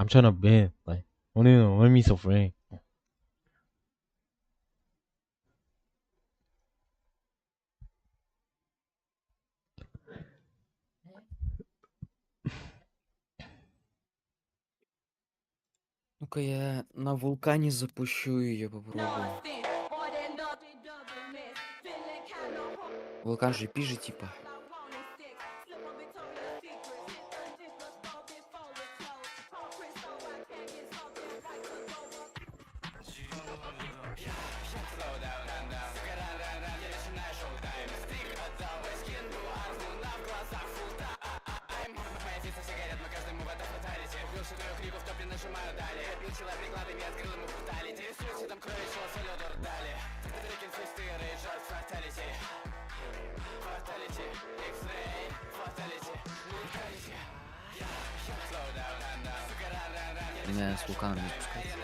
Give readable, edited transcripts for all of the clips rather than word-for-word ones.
I'm trying to bend. Like, what do you mean so free? Ну-ка я на вулкане запущу ее, попробую. Вулкан же пижи типа. Меня с вулканом не спускать.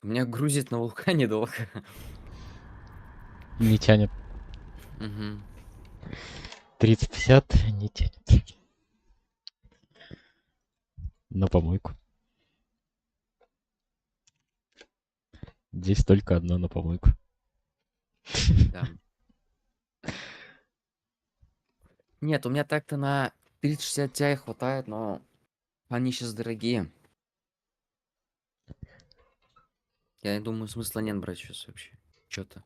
Меня грузит на вулкане долго. Не тянет. Угу. 30-50 не тянет. На помойку. Здесь только одно на помойку. Да. Нет, у меня так-то на 3060 Ti хватает, но они сейчас дорогие. Я думаю, смысла нет брать сейчас вообще. Что-то.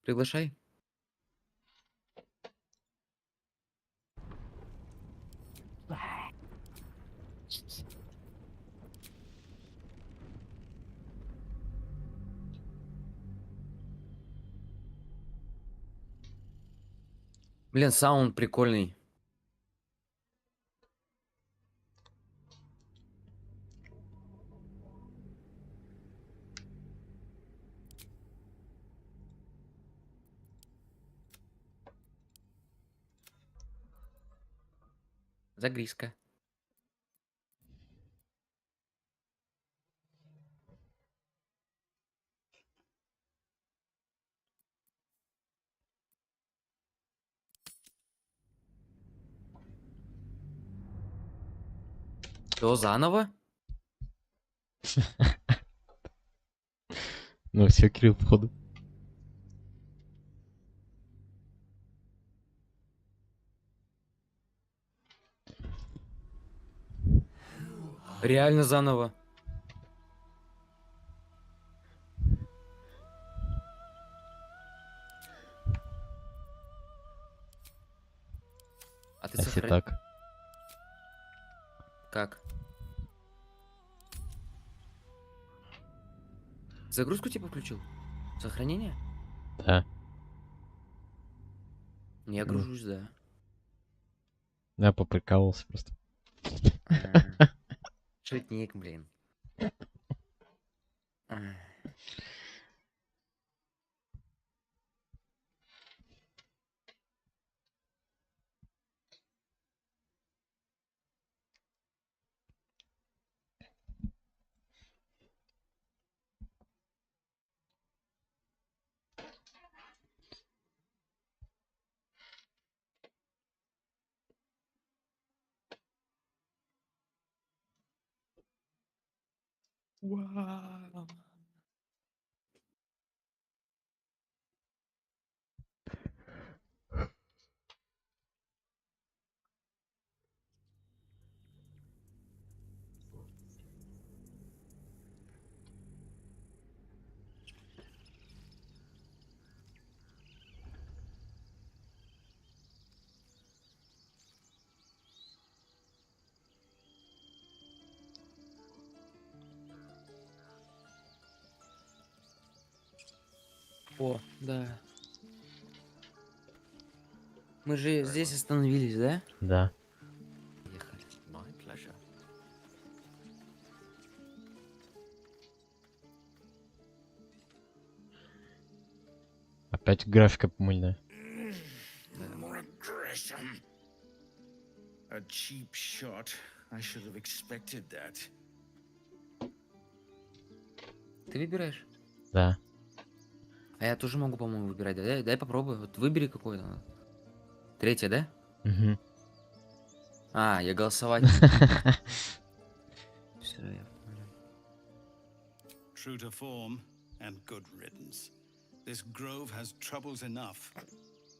Приглашай. Блин, саунд прикольный. Загрузка. Что, заново? Ну все, Кирилл, походу. Реально заново. А ты Если сохрани... так. Как? Загрузку типа включил? Сохранение? Да. Я Ну, гружусь, да. я поприкалывался просто. Шутник, блин. Вау. О, да. Мы же здесь остановились, да? Да. Ехали. Опять графика помыльная. A cheap shot. I should have expected that. Ты выбираешь? Да. А я тоже могу, по-моему, выбирать. Дай попробуй. Вот выбери какой-то. Третье, да? Угу. А, я голосовать не буду. Всё, я понял. True to form and good riddance. This grove has troubles enough.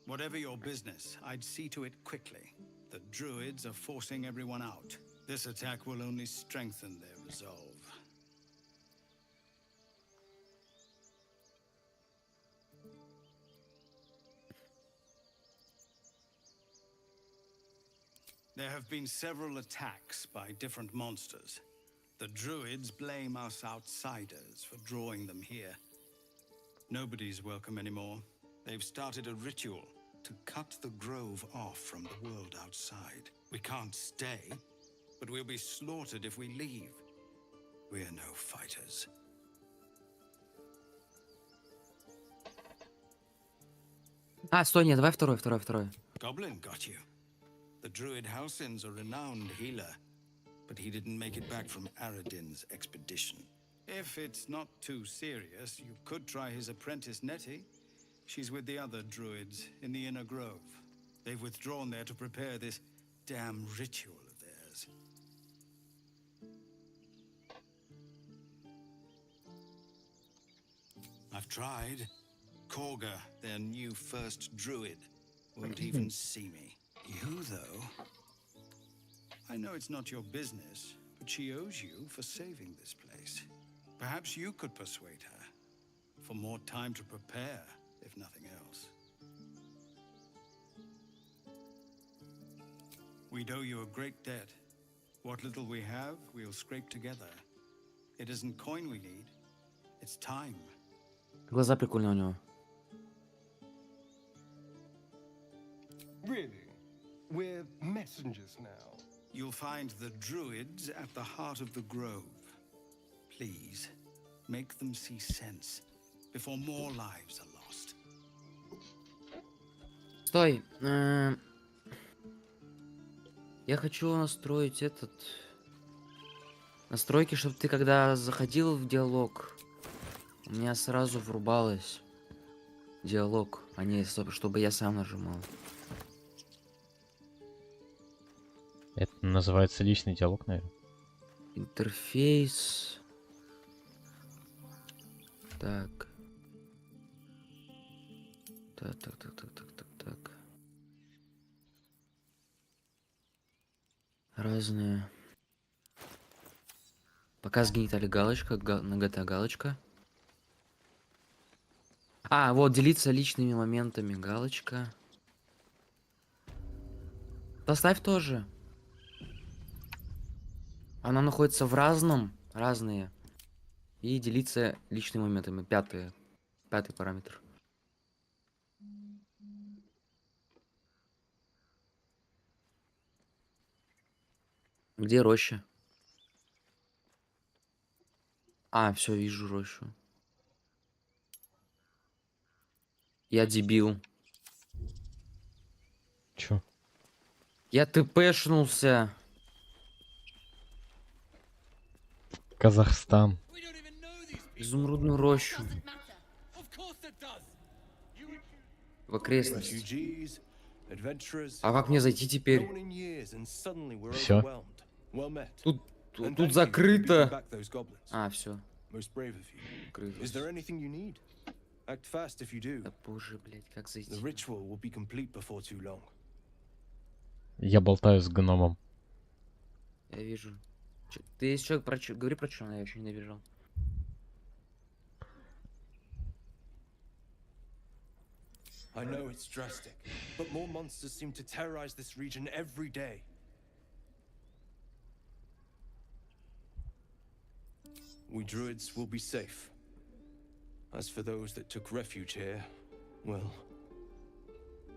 Whatever your business, I'd see to it quickly. The druids are forcing everyone out. This attack will only strengthen their resolve. There have been several attacks by different monsters. The druids blame us outsiders for drawing them here. Nobody's welcome anymore. They've started a ritual to cut the grove off from the world outside. We can't stay, but we'll be slaughtered if we leave. We're no fighters. А, стой, нет, давай второй. Goblin got you. The druid Halsin's a renowned healer, but he didn't make it back from Aradin's expedition. If it's not too serious, you could try his apprentice Nettie. She's with the other druids in the inner grove. They've withdrawn there to prepare this damn ritual of theirs. I've tried. Korga, their new first druid, won't even see me. You, though, I know it's not your business, but she owes you for saving this place. Perhaps you could persuade her for more time to prepare, if nothing else. We'd owe you a great debt. What little we have, we'll scrape together. It isn't coin we need, it's time. Глаза прикольные у него. Really? We're messengers now. You'll find the druids at the heart of the grove. Please, make them see sense before more lives are lost. Стой. Я хочу настроить настройки, чтобы ты когда заходил в диалог, у меня сразу врубалось диалог, а не чтобы я сам нажимал. Это называется личный диалог, наверное. Интерфейс. Так. Так. Разные. Показ гениталий галочка, нагота галочка. А, вот, делиться личными моментами галочка. Поставь тоже. Она находится в разные. И делиться личными моментами. Пятый параметр. Где роща? А, все, вижу рощу. Я дебил. Чё? Я тпшнулся. Казахстан. Изумрудную рощу. В окрестности. А как мне зайти теперь? Все. Тут закрыто. А, все. Да боже, блядь, как зайти? Я болтаю с гномом. Я вижу. Ты есть человек говори про что, я еще не добежал. I know it's drastic, but more monsters seem to terrorize this region every day. We druids will be safe. As for those that took refuge here, well,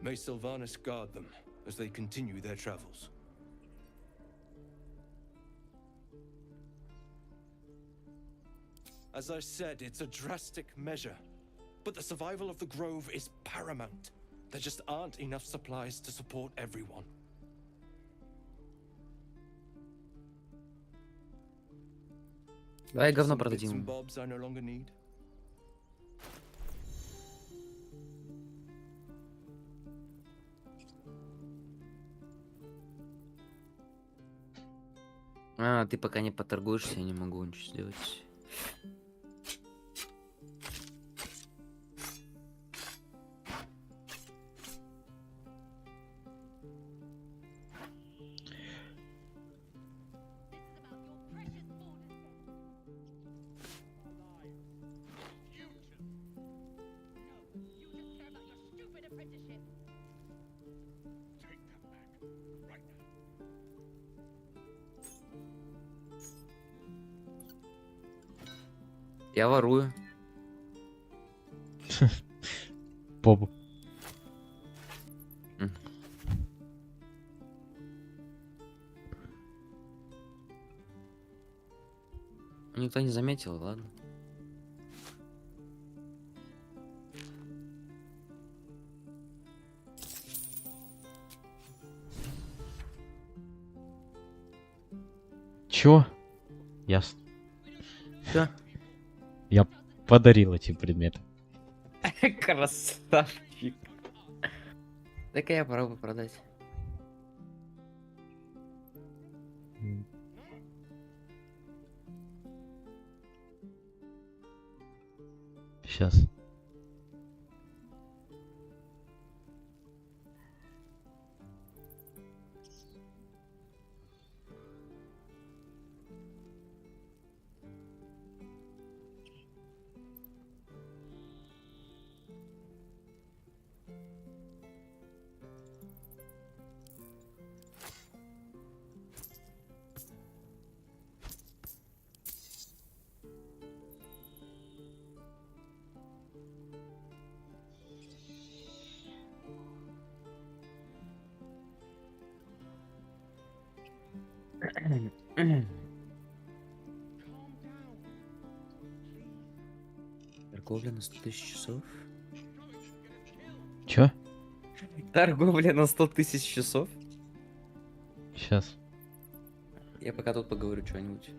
may Sylvanus guard them as they continue their travels. As I said, it's a drastic measure, but the survival of the grove is paramount. There just aren't enough supplies to support everyone. Давай говно Some bits and продадим. bobs I no longer need. А, ты пока не поторгуешься, я не могу ничего сделать. Я ворую. Бобу. Никто не заметил, ладно. Чё? Ясно. Всё. Я подарил эти предметы. Красавчик. Так я попробую продать. Сейчас. Торговля на 100 тысяч часов. Чё? Торговля на 100 тысяч часов. Сейчас. Я пока тут поговорю что-нибудь.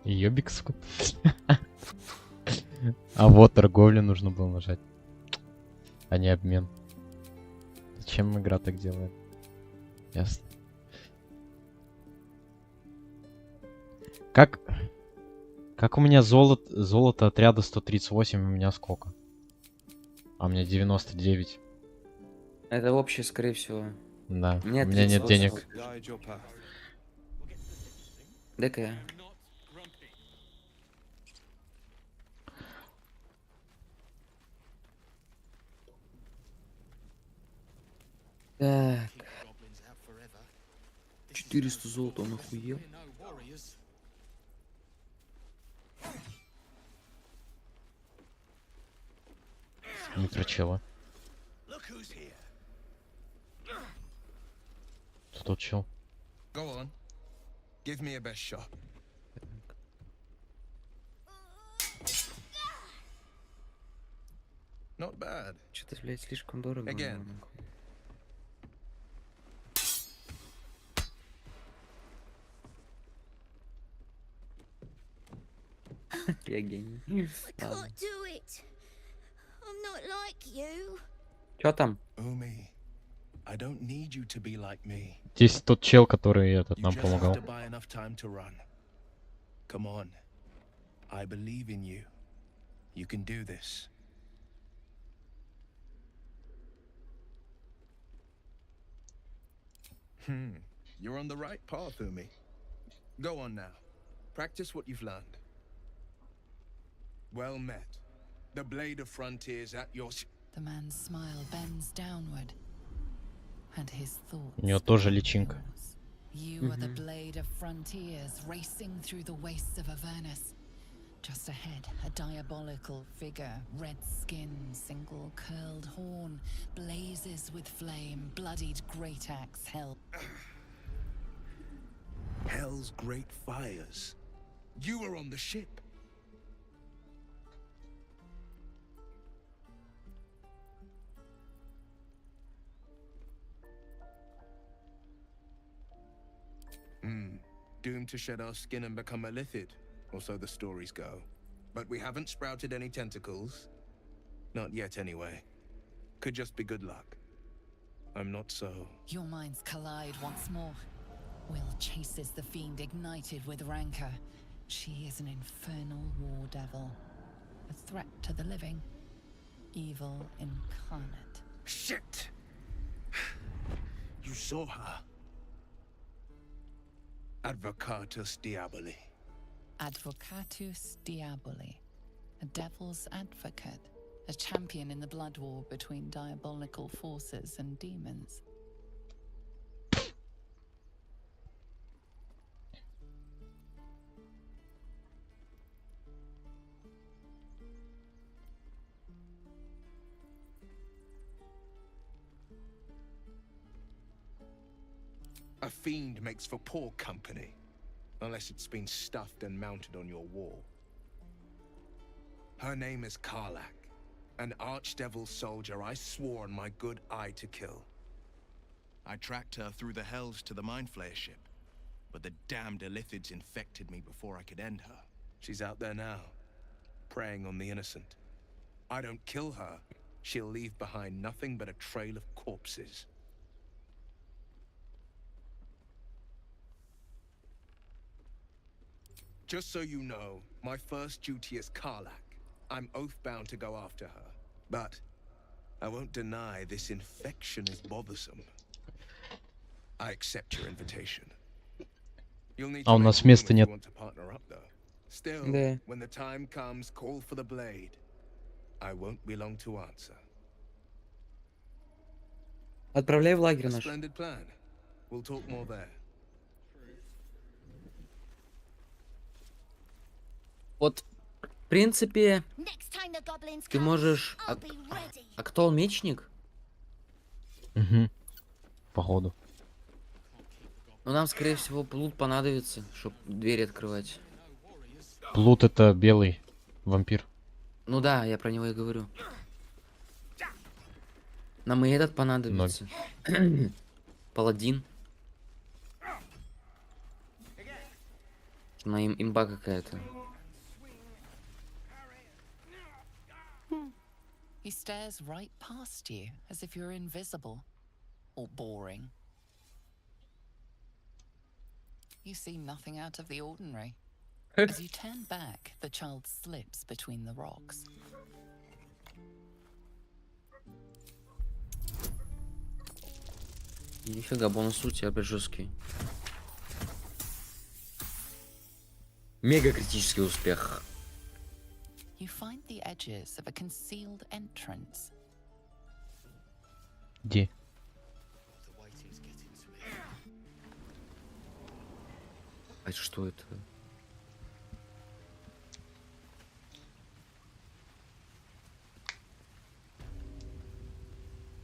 Ёбик, сука. А вот торговлю нужно было нажать. А не обмен. Зачем игра так делает? Ясно. Как у меня золото отряда 138, у меня сколько? А у меня 99. Это общее, скорее всего. Да, у Нет, меня нет 38. денег. Guide your path. Дай-ка я. Так. 400 золота, он охуел. Микрочела. Кто тут чел? Go on. Give me a best shot. Not bad. Что-то, блядь, слишком дорого. Again. Я гений. I Ладно. can't do it. I'm not like you. Чё там? Umi, I don't need you to be like me. Здесь тот чел, который этот You нам just помогал. have to buy enough time to run. Come on. I believe in you. You can do this. You're on the right path, Umi. Go on now. Practice what you've learned. Well met. The blade of frontiers at your... The man's smile bends downward, and his thoughts. У него тоже личинка. You are the blade of frontiers racing through the wastes of Avernus. Just ahead, a diabolical figure, red skin, single curled horn, blazes with flame, bloodied great axe held. Hell's great fires. You were on the ship. Doomed to shed our skin and become a lithid, or so the stories go. But we haven't sprouted any tentacles. Not yet, anyway. Could just be good luck. I'm not so... Your minds collide once more. Will chases the fiend ignited with rancor. She is an infernal war devil. A threat to the living. Evil incarnate. Shit! You saw her. Advocatus Diaboli. Advocatus Diaboli. A devil's advocate. A champion in the blood war between diabolical forces and demons. A fiend makes for poor company, unless it's been stuffed and mounted on your wall. Her name is Karlak, an archdevil soldier I swore on my good eye to kill. I tracked her through the hells to the Mindflayer ship, but the damned Illithids infected me before I could end her. She's out there now, preying on the innocent. I don't kill her, she'll leave behind nothing but a trail of corpses. Just so you know, my first duty is Karlak. I'm oath-bound to go after her. But I won't deny this infection is bothersome. I accept your invitation. You'll need to у make нас room места if you нет. want to partner up, though. Still, Да. when the time comes, call for the blade. I won't be long to answer. Отправляй в лагерь A наш. splendid plan. We'll talk more there. Вот, в принципе, Next time the goblins ты come, можешь... I'll be ready. А кто он, мечник? Угу. Походу. Ну, нам, скорее всего, плут понадобится, чтобы двери открывать. Плут это белый вампир. Ну да, я про него и говорю. Нам и этот понадобится. Паладин. На имба какая-то. He stares right past you, as if you're invisible. Or boring. You see nothing out of the ordinary. As you turn back, the child slips between the rocks. Нифига, бонус у тебя жесткий. Мега критический успех. You find the edges of a concealed entrance. Где? А что это?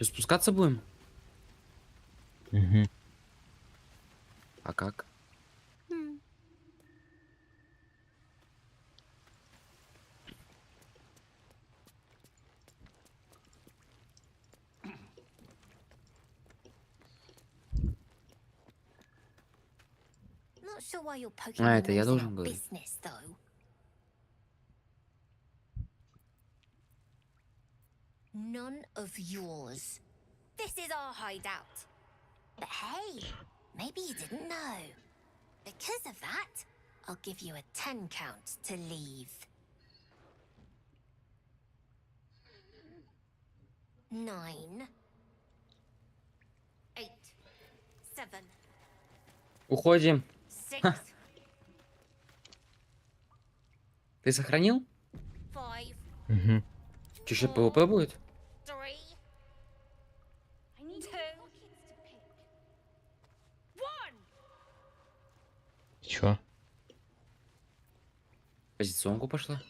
Спускаться будем? Угу. А как? Not sure why you're poking А, your это я nose in должен our говорить. business, though. None of yours. This is our hideout. But hey, maybe you didn't know. Because of that, I'll give you a 10 count to leave. 9, 8, 7, Уходим. 6, Ты сохранил? 5, Угу. Че, сейчас ПВП будет? 3. I need 2. Чё? Позиционку пошла.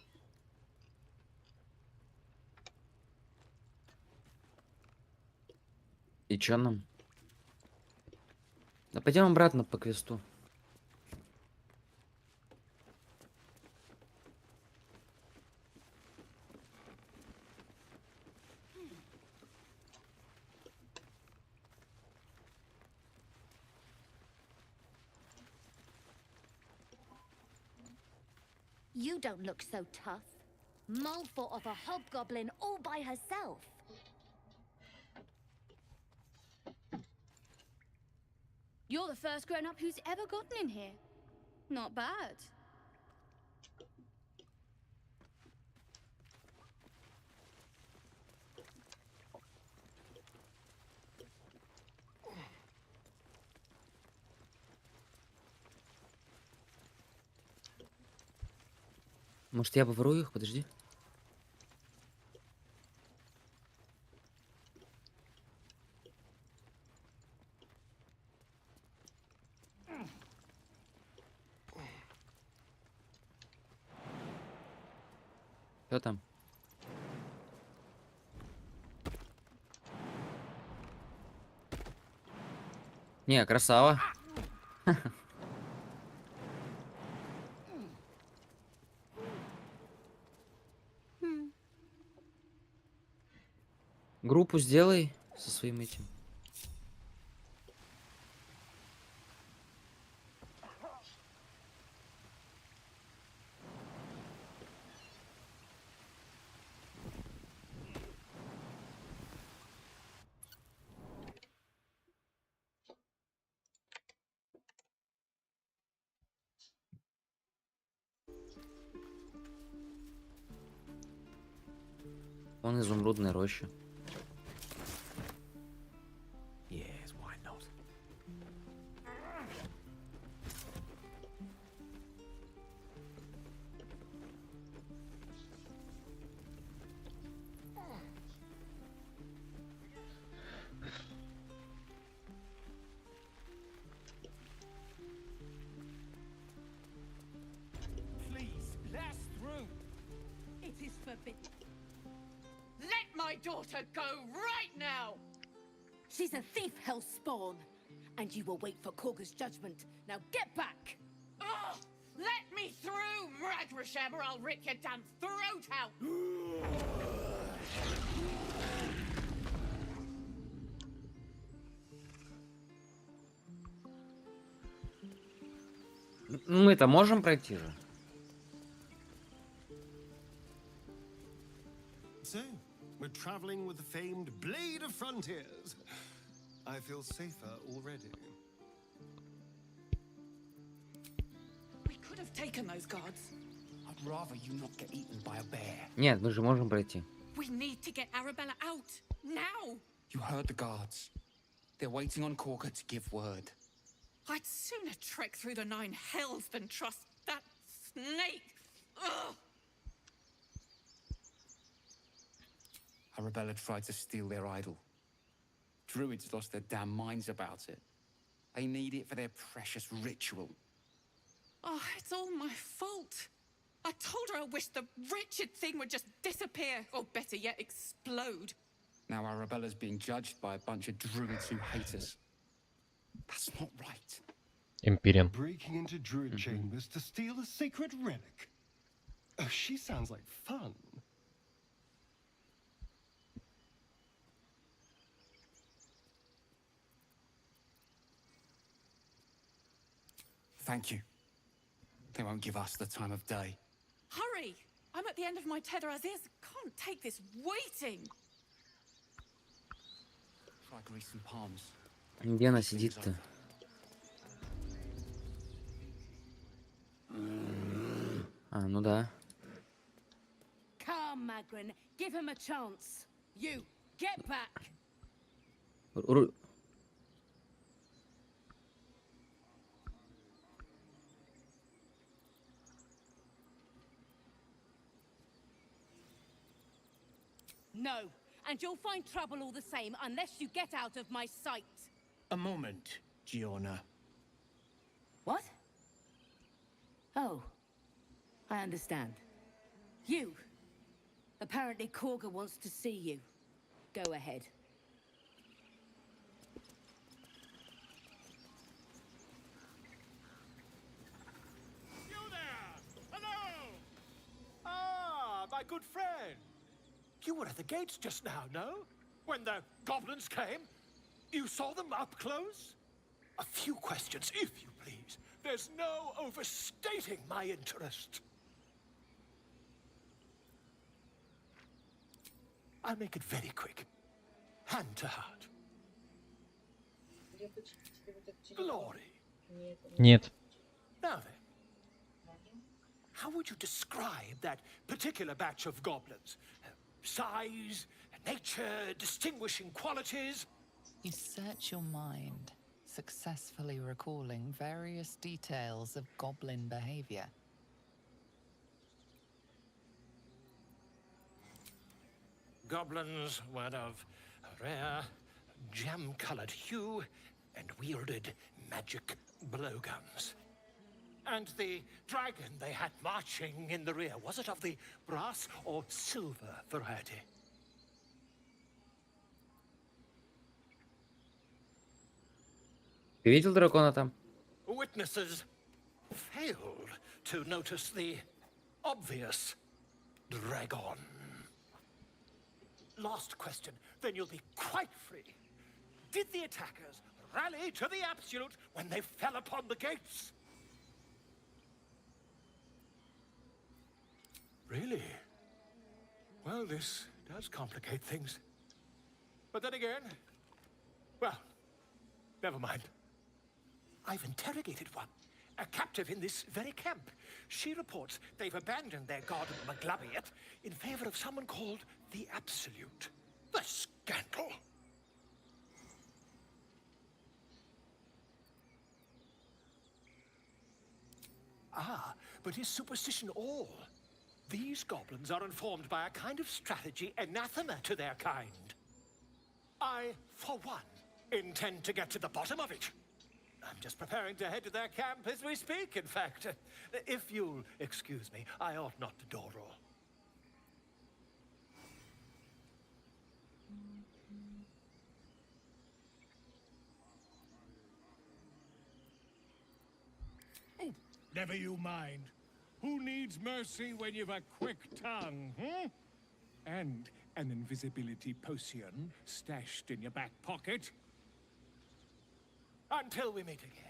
И чё нам? Да пойдем обратно по квесту. You don't look so tough. Mole fought off a hobgoblin all by herself. You're the first grown-up who's ever gotten in here. Not bad. Может, я поворую их? Подожди. Что там? Не, красава. Группу сделай со своим этим. Вон изумрудная роща. Yes, why not? Please, pass through. It is forbidden. Let my daughter go right now. She's a thief, hellspawn. And you will wait for Korga's judgment. Now get back! Oh, let me through, Mragrasham, or I'll rip your damn throat out. Мы-то можем пройти же? So, we're traveling with the famed Blade of Frontiers. I feel safer already. We could have taken those guards. I'd rather you not get eaten by a bear. Нет, мы же можем пройти. We need to get Arabella out now. You heard the guards. They're waiting on Corker to give word. I'd sooner trek through the 9 hells than trust that snake. Ugh. Arabella tried to steal their idol. Druids lost their damn minds about it. They need it for their precious ritual. Oh, it's all my fault. I told her I wished the wretched thing would just disappear, or better yet, explode. Now Arabella's being judged by a bunch of druids who hate us. That's not right. Империан. Breaking into druid chambers to steal a sacred relic. Oh, she sounds like fun. Thank you. They won't give us the time of day. Hurry! I'm at the end of my tether as is. Can't take this waiting. Try greasing palms. Где она сидит-то? А, ну да. Come, Magrin. Give him a chance. You, get back! Ру- No, and you'll find trouble all the same unless you get out of my sight. A moment, Giona. What? Oh, I understand. You. Apparently Korga wants to see you. Go ahead. You there! Hello! Ah, my good friend. You were at the gates just now, no? When the goblins came? You saw them up close? A few questions, if you please. There's no overstating my interest. I'll make it very quick. Hand to heart. Glory. Нет. Now then, how would you describe that particular batch of goblins? Size, nature, distinguishing qualities? You search your mind, successfully recalling various details of goblin behavior. Goblins were of rare, jam-colored hue and wielded magic blowguns. And the dragon they had marching in the rear, was it of the brass or silver variety? Ты видел дракона там? Witnesses failed to notice the obvious dragon. Last question, then you'll be quite free. Did the attackers rally to the absolute when they fell upon the gates? Really? Well, this does complicate things. But then again, well, never mind. I've interrogated one, a captive in this very camp. She reports they've abandoned their god Maglabiet in favor of someone called the Absolute. The scandal! Ah, but is superstition all? These goblins are informed by a kind of strategy anathema to their kind. I, for one, intend to get to the bottom of it. I'm just preparing to head to their camp as we speak, in fact. If you'll excuse me, I ought not to dawdle. Never you mind. Who needs mercy when you've a quick tongue, hmm? And an invisibility potion stashed in your back pocket? Until we meet again.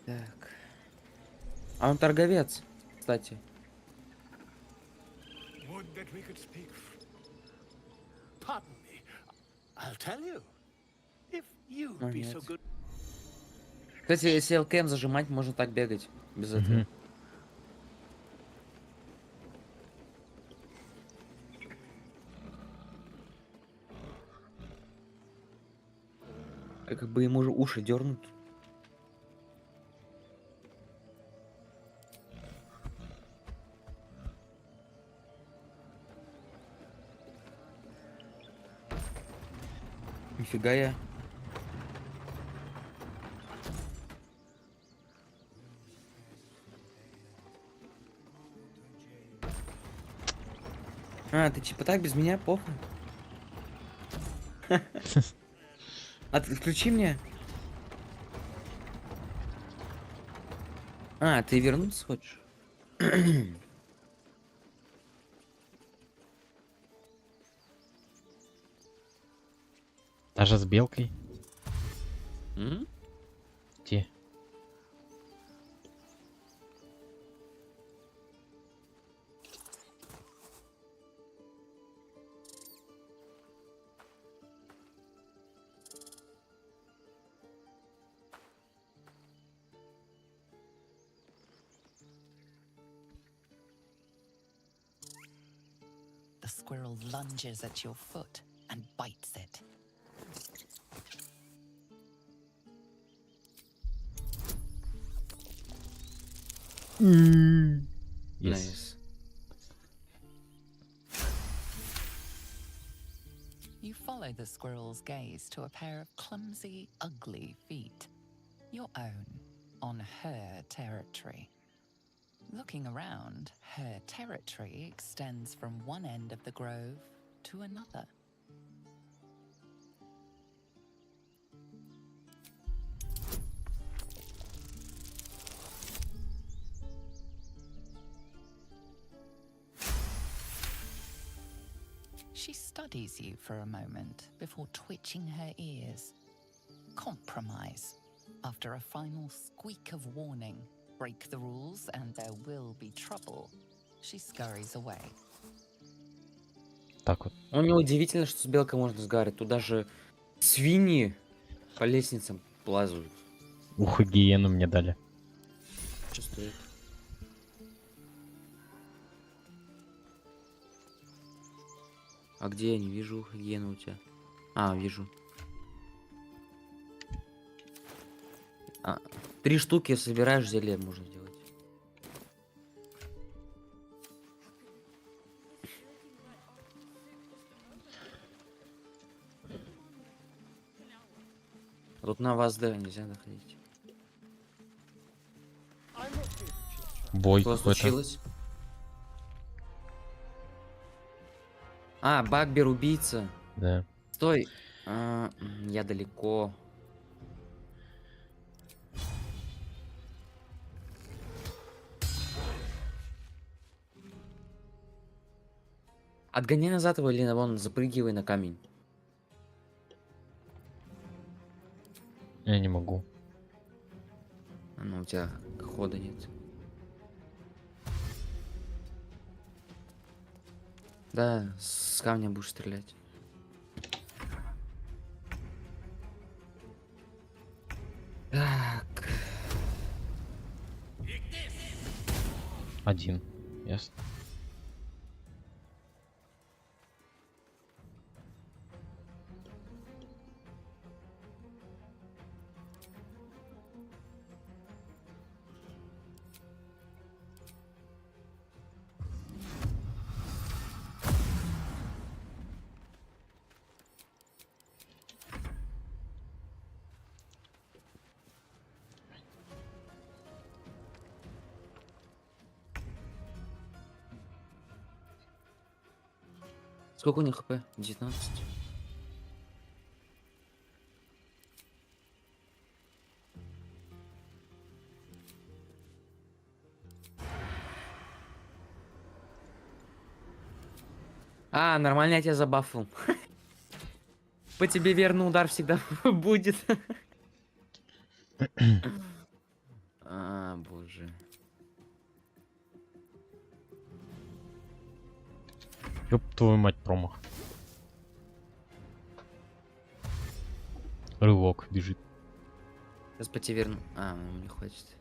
Так. А он торговец, кстати. Would that we could speak. Pardon me. I'll tell you. If you'd be so good. Кстати, если ЛКМ зажимать, можно так бегать. Без этого. Как бы ему же уши дернут. Нифига я. А, ты типа так без меня, похуй. Отключи мне. А, ты вернуться хочешь? Даже с белкой. Где? The squirrel lunges at your foot and bites it. Yes. Nice. You follow the squirrel's gaze to a pair of clumsy, ugly feet. Your own, on her territory. Looking around, her territory extends from one end of the grove to another. She studies you for a moment before twitching her ears. Compromise. After a final squeak of warning, break the rules and there will be trouble, she scurries away. Так вот. Ну, неудивительно, что с белкой можно сгарить. Тут даже свиньи по лестницам плазают. Ух, гиену мне дали. Что стоит? А где я не вижу гиену у тебя? А, вижу. 3 штуки собираешь, зелье можно делать. Тут на вас, да, нельзя доходить. Бой Что какой-то. случилось? А, Багбер убийца. Да. Стой. Я далеко. Отгоняй назад его или вон запрыгивай на камень. Я не могу. Ну, у тебя хода нет. Да, с камня будешь стрелять. Так. Один. Ясно. Сколько у них хп? 19. А, нормально, я тебя забафал. По тебе верный удар всегда будет. А, боже. Ёб твою мать, промах. Рывок бежит. Сейчас по тебе верну. А, ну, не хватит.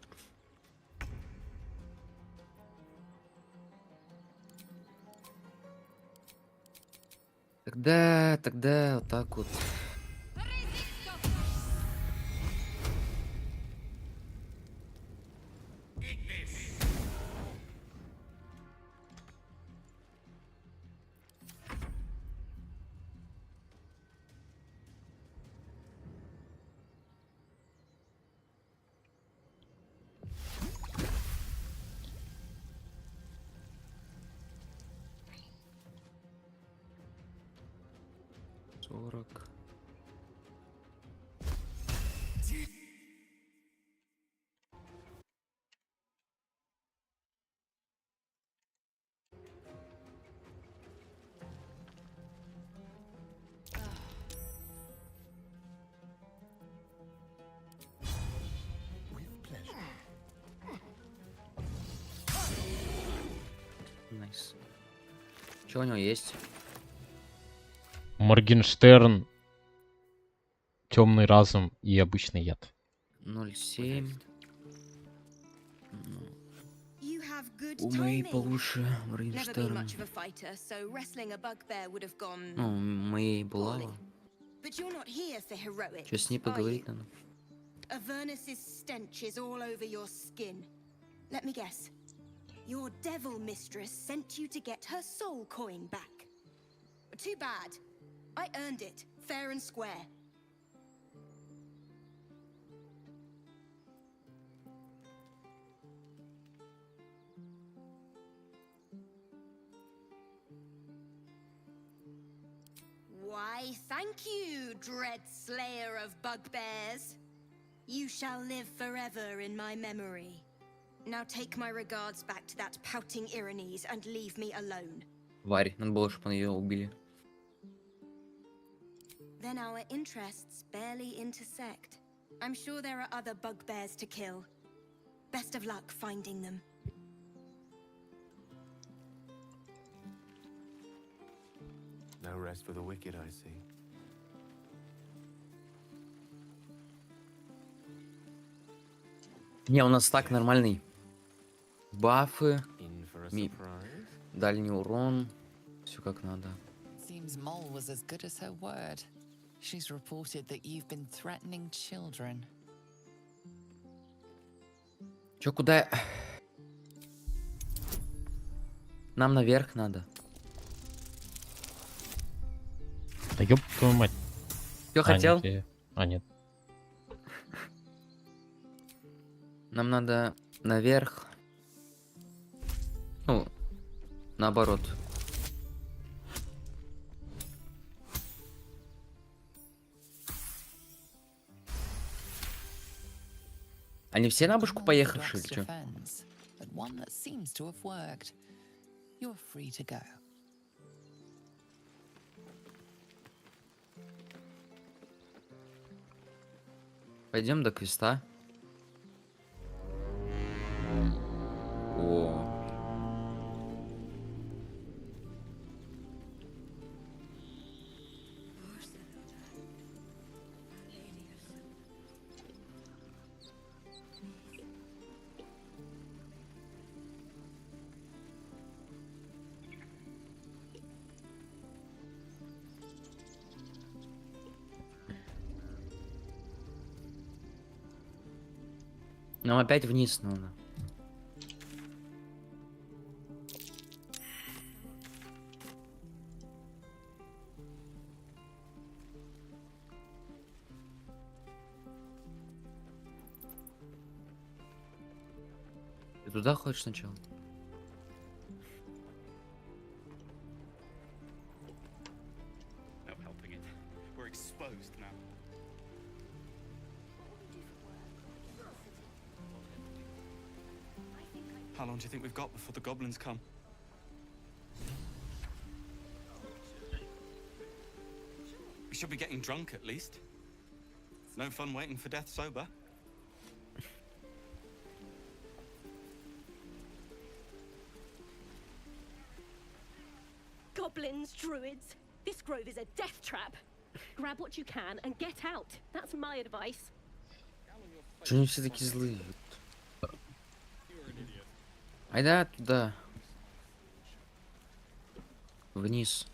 Тогда вот так вот. Найс. Что у него есть? Моргенштерн, темный разум и обычный яд. 0,7. У моей получше Моргенштерн. Ну, моей Булава. Что с ней поговорить надо? Avernus's stench is all over your skin. Let me guess. Your devil mistress sent you to get her soul coin back. Too bad. I earned it, fair and square. Why, thank you, dread slayer of bugbears. You shall live forever in my memory. Now take my regards back to that pouting Irenes and leave me alone. Варь, надо было, чтобы ее убили. Then our interests barely intersect. I'm sure there are other bugbears to kill. Best of luck finding them. No rest for the wicked, I see. Не, у нас так нормальный. Бафы, In for a surprise? дальний урон, все как надо. Seems Mole was as good as her word. She's reported that you've been threatening children. Чё, куда? Нам наверх надо. Да ёб твою мать. Чё хотел? Нет, нет. Нам надо наверх. Ну, наоборот. Они все на башку поехавшие, или чё? Пойдем до квеста. О. Нам опять вниз надо. Ты туда хочешь сначала? No helping it. We're exposed now. How long do you think we've got before the goblins come? We should be getting drunk at least. No fun waiting for death sober. Goblins, druids. This grove is a death trap. Grab what you can and get out. That's my advice. Что они все такие злые? Айда туда. Вниз.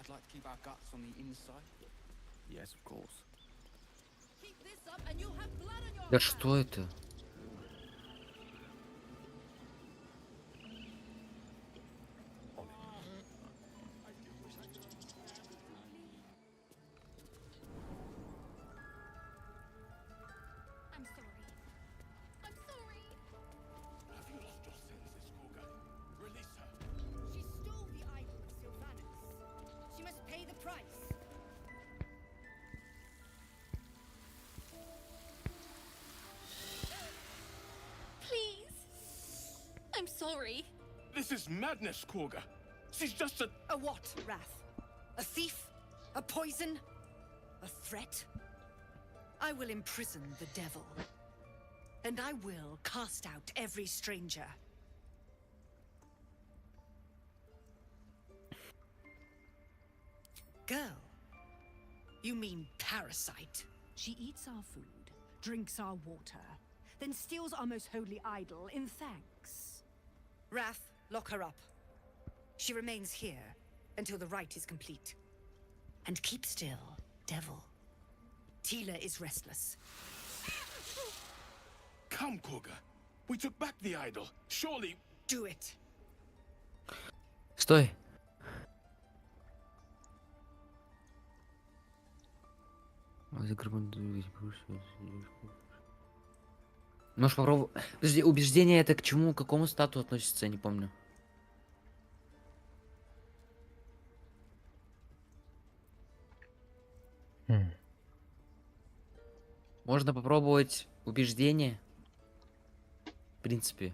I'd like to keep our guts on the inside. Yes, of course. Да что это? I'm sorry. This is madness, Korga. She's just a... A what, Wrath? A thief? A poison? A threat? I will imprison the devil. And I will cast out every stranger. Girl, you mean parasite? She eats our food, drinks our water, then steals our most holy idol in thanks. Wrath, lock her up. She remains here until the rite is complete. And keep still, devil. Tila is restless. Come, Koga. We took back the idol. Surely... Do it. Стой. Можешь попробовать. Подожди, убеждение это к чему, к какому стату относится, я не помню. Можно попробовать убеждение. В принципе.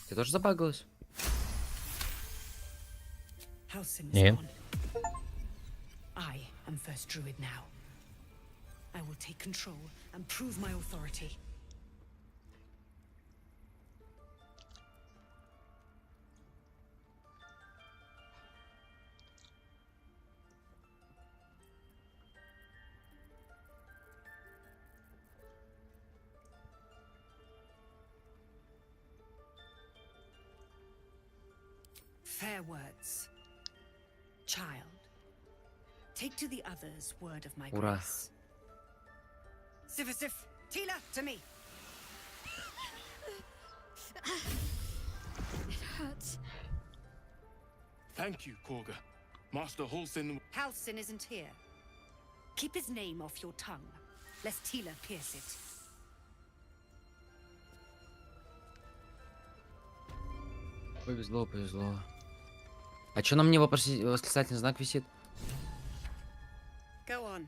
Ты тоже забагалась? Нет. I am first druid now. I will take control and prove my authority. Fair words. Child, take to the others word of my grace. Sif, Tila, to me. It hurts. Thank you, Koga. Master Halsin... Halsin isn't here. Keep his name off your tongue, lest Tila pierce it. Повезло, повезло. А чё на мне восклицательный знак висит? Go on.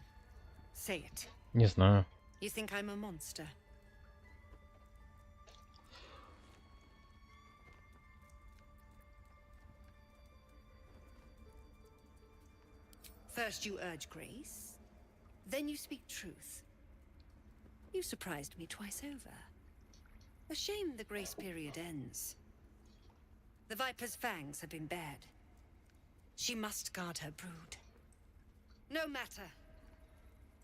Say it. Не знаю. You think I'm a monster? First you urge grace, then you speak truth. You surprised me twice over. A shame the grace period ends. The Viper's fangs have been bared. She must guard her brood. No matter.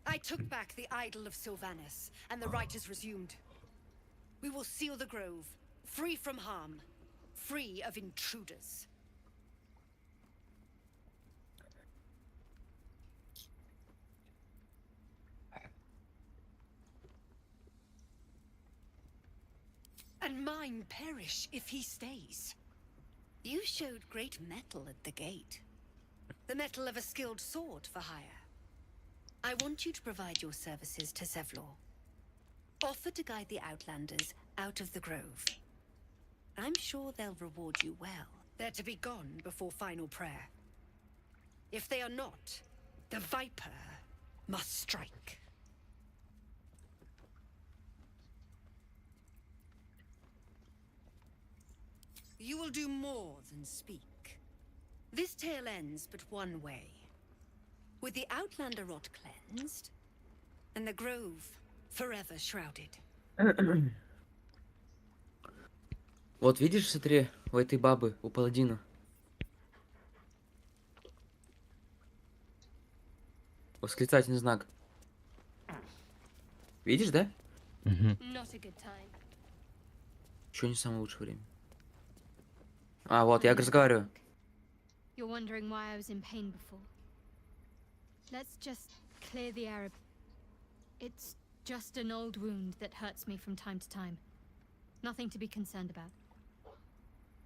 I took back the idol of Sylvanus, and the rite is resumed. We will seal the grove, free from harm, free of intruders. And mine perish if he stays. You showed great mettle at the gate. The mettle of a skilled sword for hire. I want you to provide your services to Zevlor. Offer to guide the Outlanders out of the grove. I'm sure they'll reward you well. They're to be gone before final prayer. If they are not, the Viper must strike. You will do more than speak. This tale ends but one way. With the Outlander rot cleansed, and the grove forever shrouded. Вот видишь, смотри, у этой бабы, у паладина. Восклицательный знак. Видишь, да? Чё не самое лучшее время? А, вот, я разговариваю. You're wondering why I was in pain before. Let's just clear the air. It's just an old wound that hurts me from time to time. Nothing to be concerned about.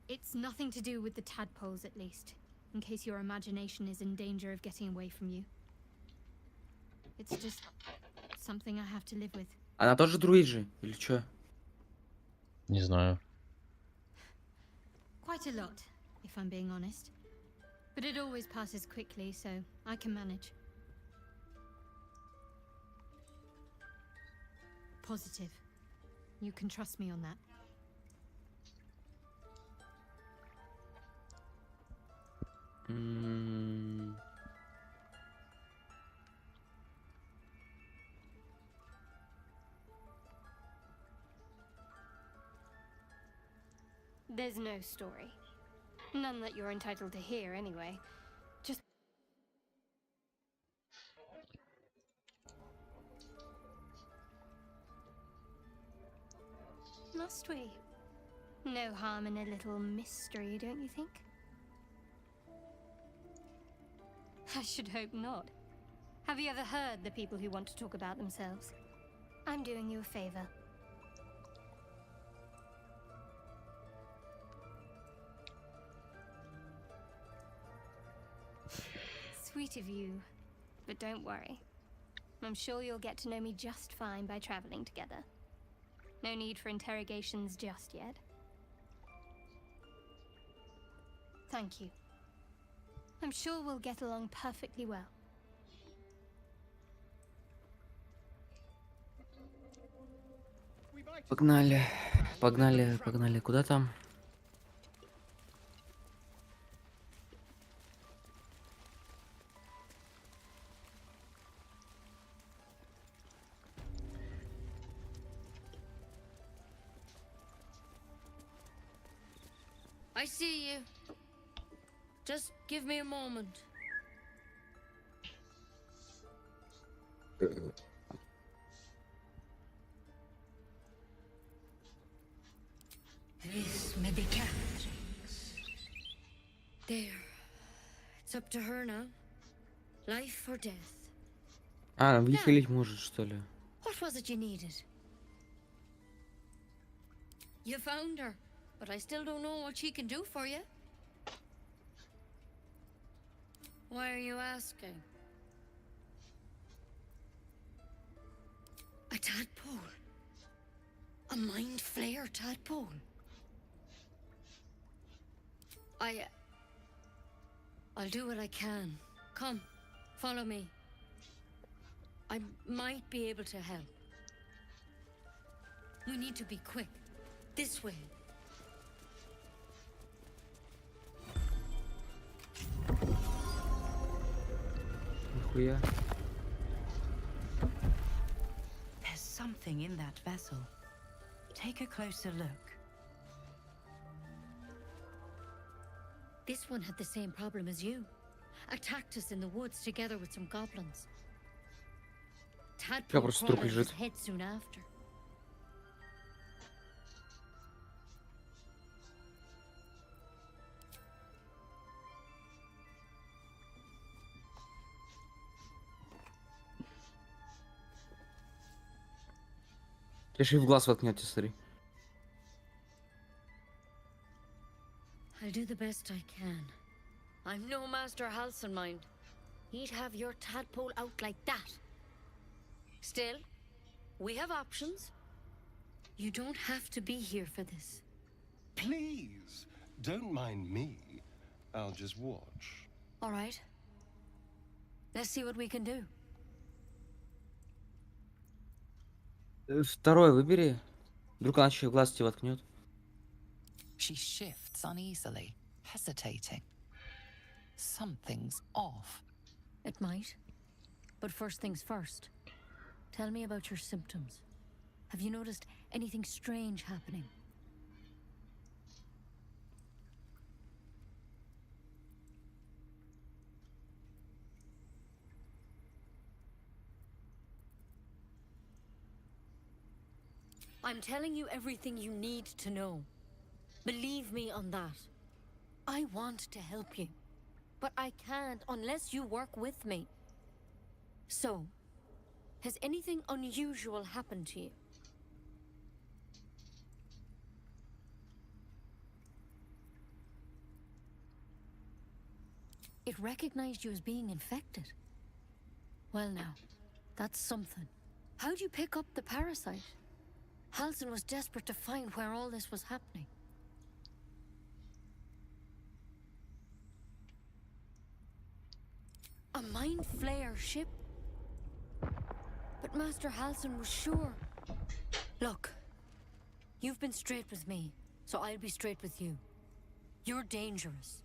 It's nothing to do with the tadpoles, at least, in case your imagination is in danger of getting away from you. It's just something I have to live with. Она тоже друид же, или чё? Не знаю. Quite a lot, if I'm being honest. But it always passes quickly, so I can manage. Positive. You can trust me on that. There's no story. None that you're entitled to hear, anyway. Just... Must we? No harm in a little mystery, don't you think? I should hope not. Have you ever heard the people who want to talk about themselves? I'm doing you a favor. Sweet of you, but don't worry. I'm sure you'll get to know me just fine by traveling together. No need for interrogations just yet. Thank you. I'm sure we'll get along perfectly well. Погнали, погнали, погнали. Куда там? I see you. Just give me a moment. This may be cat. There. It's up to her now. Life or death. А, выхилить может, что ли? What was it you needed? You found her, but I still don't know what she can do for you. Why are you asking? A tadpole. A mind flayer tadpole. I'll do what I can. Come, follow me. I might be able to help. We need to be quick. This way. Нихуя. There's something in that vessel. Take a closer look. This one had the same problem as you. Attacked us in the woods together with some goblins. Tadpole просто crawled труп out of his лежит. head soon after. Тебе же и в глаз воткнете, смотри. I'll do the best I can. I'm no Master Halsen, mind. He'd have your tadpole out like that. Still, we have options. You don't have to be here for this. Please, don't mind me. I'll just watch. All right. Let's see what we can do. Второй выбери. Вдруг она еще в глаз тебе воткнет. She shifts uneasily, hesitating. Something's off. It might. But first things first. Tell me about your symptoms. Have you noticed anything strange happening? I'm telling you everything you need to know. Believe me on that. I want to help you, but I can't unless you work with me. So, has anything unusual happened to you? It recognized you as being infected. Well now, that's something. How'd you pick up the parasite? Halsen was desperate to find where all this was happening. A mind flayer ship? But Master Halsen was sure. Look, you've been straight with me, so I'll be straight with you. You're dangerous.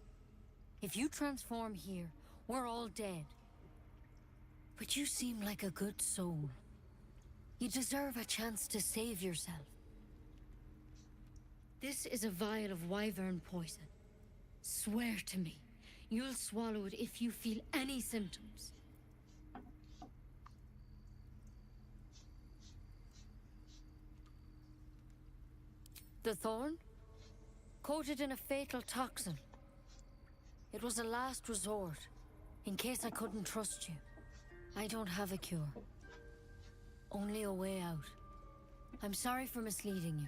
If you transform here, we're all dead. But you seem like a good soul. You deserve a chance to save yourself. This is a vial of wyvern poison. Swear to me, you'll swallow it if you feel any symptoms. The thorn? Coated in a fatal toxin. It was a last resort, in case I couldn't trust you. I don't have a cure. Only a way out. I'm sorry for misleading you,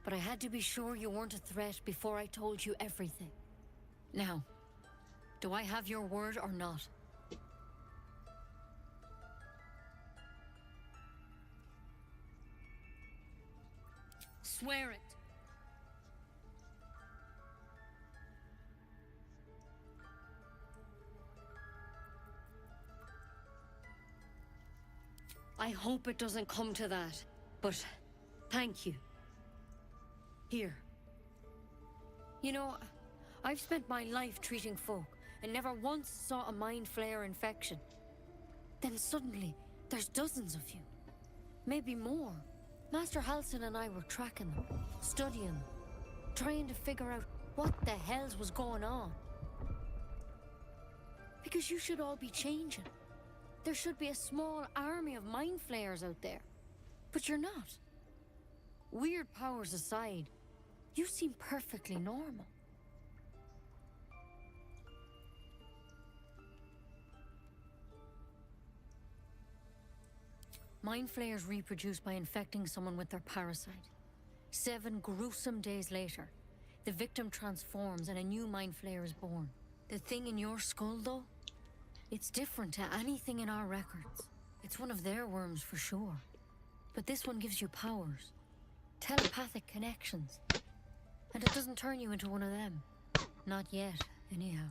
but I had to be sure you weren't a threat before I told you everything. Now, do I have your word or not? Swear it. I hope it doesn't come to that, but thank you. Here. You know, I've spent my life treating folk and never once saw a mind flayer infection. Then suddenly, there's dozens of you. Maybe more. Master Halsin and I were tracking them, studying them, trying to figure out what the hells was going on. Because you should all be changing. There should be a small army of mind flayers out there. But you're not. Weird powers aside, you seem perfectly normal. Mind flayers reproduce by infecting someone with their parasite. 7 gruesome days later, the victim transforms and a new mind flayer is born. The thing in your skull, though? It's different to anything in our records. It's one of their worms for sure. But this one gives you powers. Telepathic connections. And it doesn't turn you into one of them. Not yet, anyhow.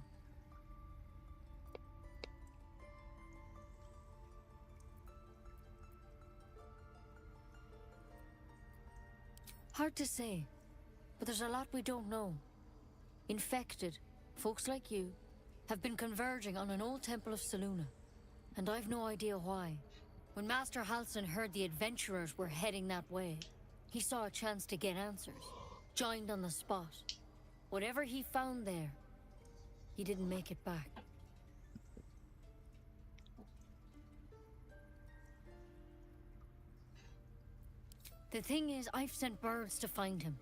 Hard to say, but there's a lot we don't know. Infected, folks like you, have been converging on an old temple of Selûne, and I've no idea why. When Master Halsin heard the adventurers were heading that way, he saw a chance to get answers, joined on the spot. Whatever he found there, he didn't make it back. The thing is, I've sent birds to find him,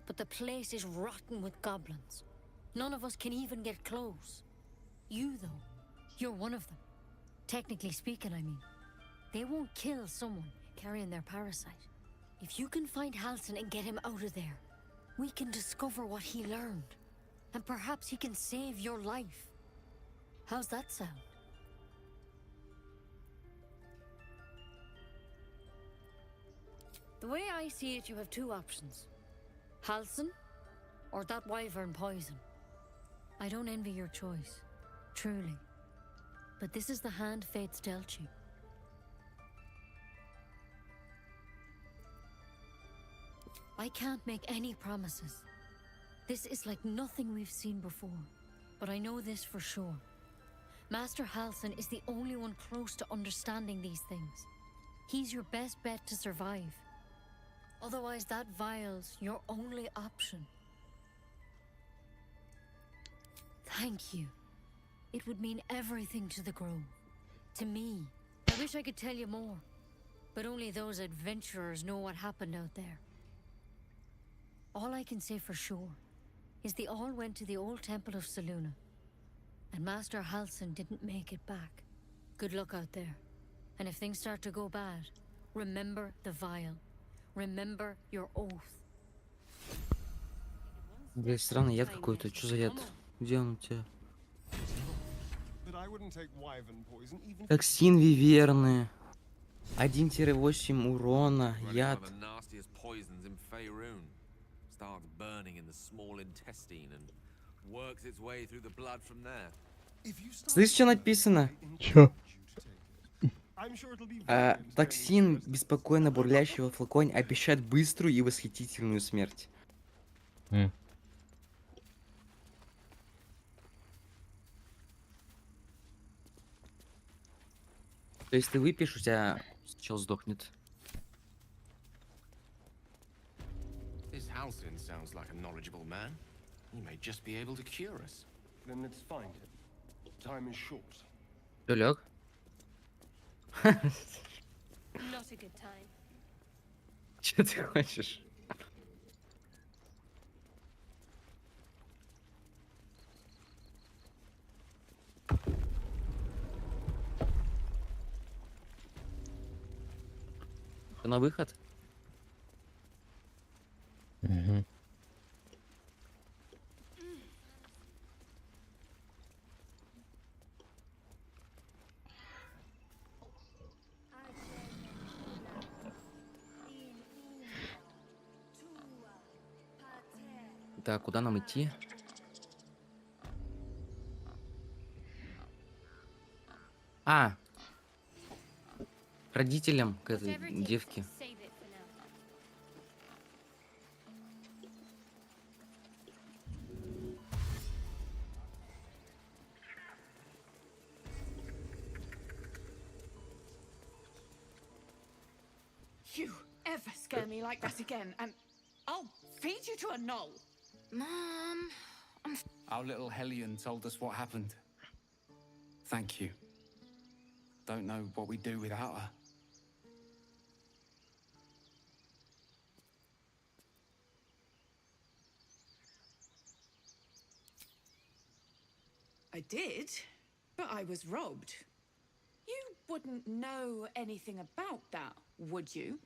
but the place is rotten with goblins. None of us can even get close. You, though, you're one of them. Technically speaking, I mean. They won't kill someone carrying their parasite. If you can find Halsin and get him out of there, we can discover what he learned. And perhaps he can save your life. How's that sound? The way I see it, you have 2 options. Halsin, or that wyvern poison. I don't envy your choice. Truly. But this is the hand fate's dealt you. I can't make any promises. This is like nothing we've seen before. But I know this for sure. Master Halsin is the only one close to understanding these things. He's your best bet to survive. Otherwise, that vial's your only option. Thank you. It would mean everything to the Grove. To me. I wish I could tell you more. But only those adventurers know what happened out there. All I can say for sure is they all went to the old temple of Selûne. And Master Halsin didn't make it back. Good luck out there. And if things start to go bad, remember the vial. Remember your oath. Блин, странный яд какой-то. Что за яд? Где он у тебя? Токсин виверны. 1-8 урона. Яд. Слышь, что написано? Чё? Токсин беспокойно бурлящий во флаконе обещает быструю и восхитительную смерть. То есть ты выпьешь, у тебя чел сдохнет. This Halcyon sounds like a knowledgeable man. He may just be able to cure us. Then let's find him. Time is short. Ты лег? Not a good time. Че ты хочешь? Ты на выход? Угу. Так, куда нам идти? А! К родителям, к этой девке. You ever scare me like that again, and I'll feed you to a knoll. Mom, Our little Hellion told us what happened. Thank you. Don't know what we'd do without her. I did, but I was robbed. You wouldn't know anything about that, would you?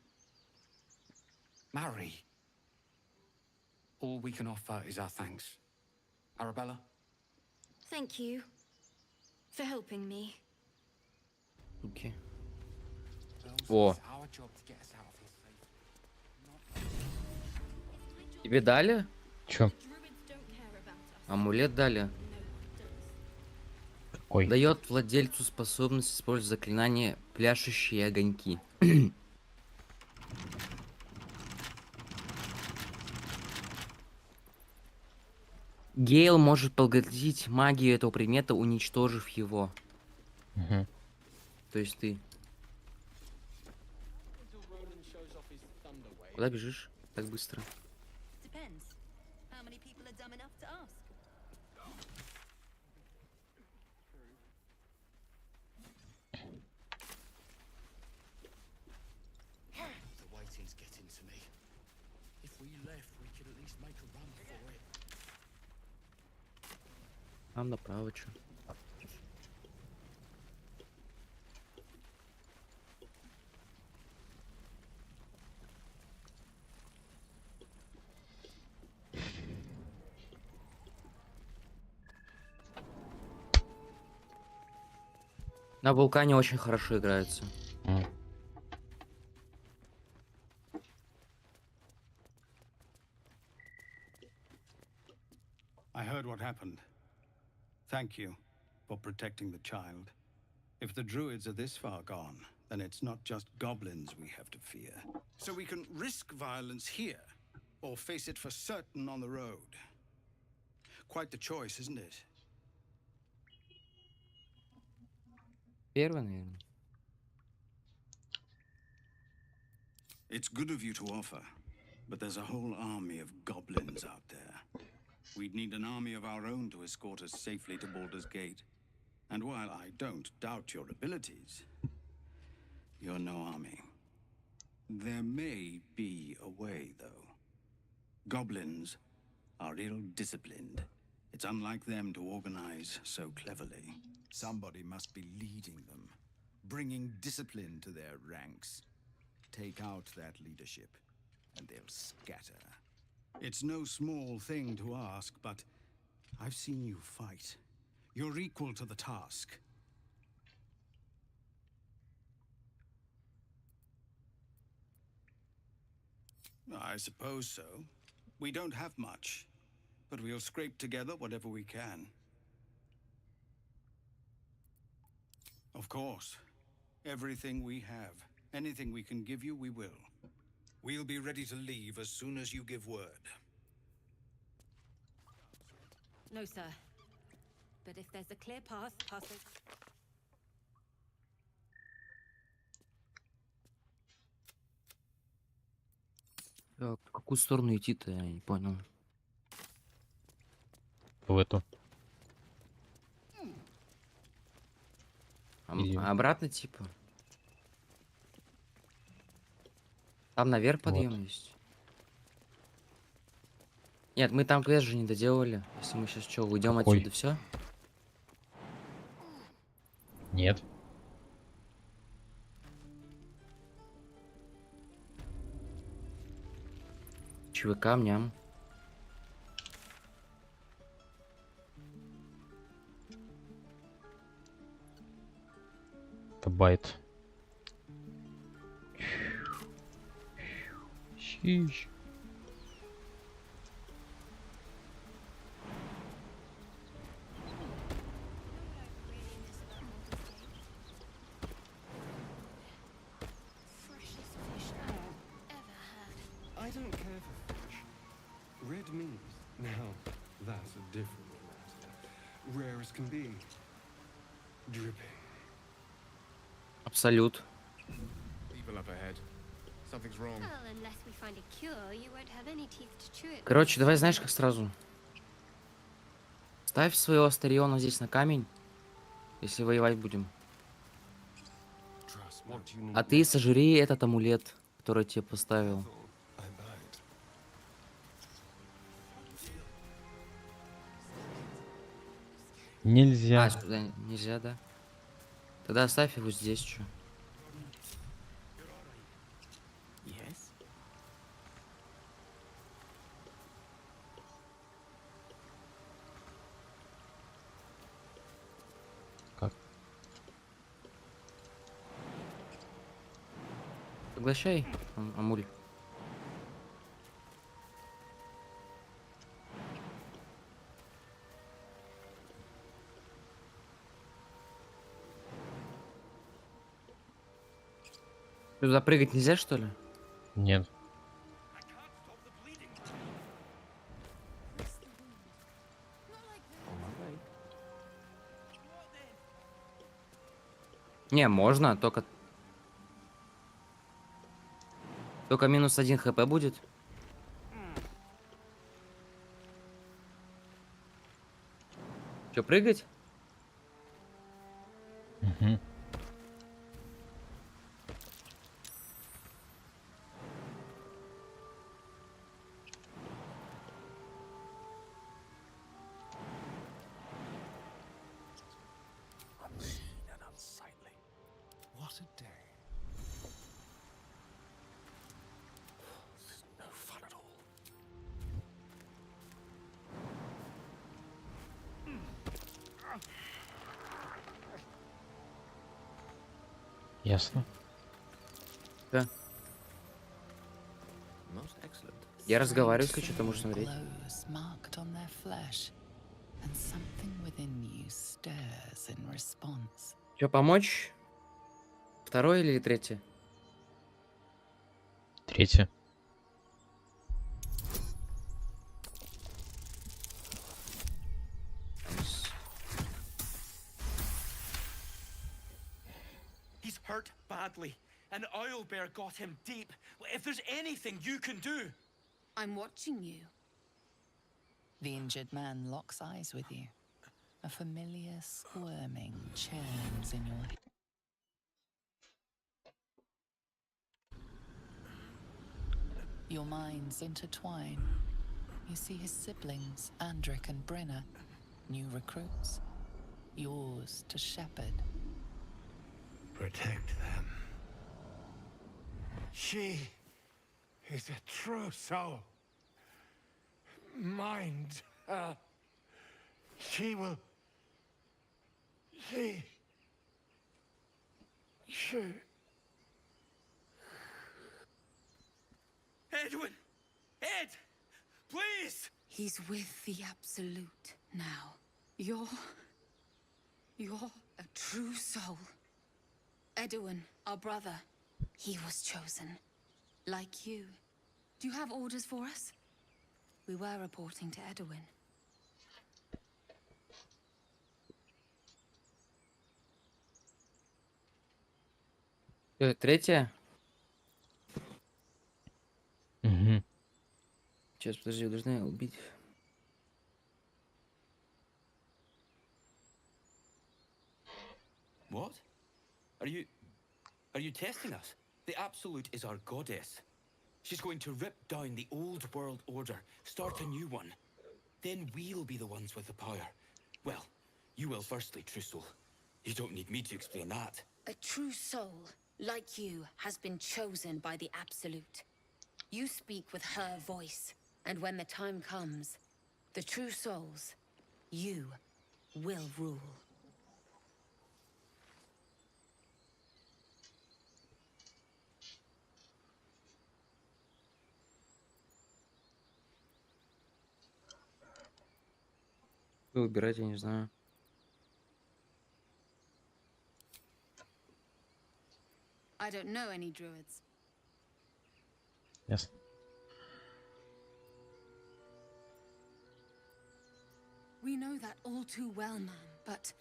Marry. All we can offer is our thanks. Arabella? thank you for helping me. Окей. О. Тебе дали? Чё? Амулет дали. Ой. Дает владельцу способность использовать заклинание пляшущие огоньки. Гейл может поглотить магию этого предмета, уничтожив его. Угу. То есть ты... Куда бежишь так быстро? Depends. How many people are dumb enough to ask? The waiting's getting to me. If we left, we could at least make a run for it. Там направо что? На вулкане очень хорошо играется. I heard what happened. Thank you for protecting the child. If the druids are this far gone, then it's not just goblins we have to fear. So we can risk violence here, or face it for certain on the road. Quite the choice, isn't it? Первый, наверное. It's good of you to offer, but there's a whole army of goblins out there. We'd need an army of our own to escort us safely to Baldur's Gate. And while I don't doubt your abilities, you're no army. There may be a way, though. Goblins are ill-disciplined. It's unlike them to organize so cleverly. Somebody must be leading them, bringing discipline to their ranks. Take out that leadership, and they'll scatter. It's no small thing to ask, but I've seen you fight. You're equal to the task. I suppose so. We don't have much, but we'll scrape together whatever we can. Of course. Everything we have. Anything we can give you, we will. We'll be ready to leave as soon as you give word. No, sir. But if there's a clear path past it... Так, в какую сторону идти-то, я не понял. В эту. Или- Обратно типа? Там наверх Вот. подъем есть. Нет, мы там квест же не доделали. Если мы сейчас что, уйдем Какой? отсюда, все? Нет. ЧВК, мням. Это байт. Щищ. I don't care for fish. Red meat. Now, that's a different matter. Rare as can be. Dripping. Абсолют. Evil up ahead. Something's wrong. Well, unless we find a cure, you won't have any teeth to chew it. Короче, давай знаешь как сразу. Ставь своего Астариона здесь на камень, если воевать будем. Trust what you need. А ты сожри этот амулет, который я тебе поставил. I bite. Нельзя. А, сюда нельзя, да? Тогда оставь его здесь, что. Yes? Как? Поглощай, амуль. Туда прыгать нельзя, что ли? Нет. Не, можно, только... Только -1 хп будет. Че, прыгать? Угу. Unseen and unsightly. What a day. This is no fun at all. Ясно. Да. Most excellent. Я разговариваю, если что-то можешь смотреть. Glows marked on their flesh, and something within you stirs in response. Че, помочь? Второе или третье? Третье. He's hurt badly. An owl bear got him deep. If there's anything you can do. I'm watching you. The injured man locks eyes with you. A familiar squirming churns in your head. Your minds intertwine. You see his siblings, Andric and Brenna, new recruits, yours to shepherd. Protect them. She is a true soul. Mind her. She will. She. Edwin! Ed! Please! He's with the Absolute now. You're a true soul. Edwin, our brother, he was chosen. Like you. Do you have orders for us? We were reporting to Edwin. Третье? Угу. Сейчас, подожди, должны убить. What? Are you testing us? The Absolute is our goddess. She's going to rip down the old world order, start a new one. Then we'll be the ones with the power. Well, you will firstly, true soul. You don't need me to explain that. A true soul, like you, has been chosen by the Absolute. You speak with her voice, and when the time comes, the true souls, you will rule. Выбирать, я не знаю. I don't know any druids. Yes. We know that all too well, ma'am, but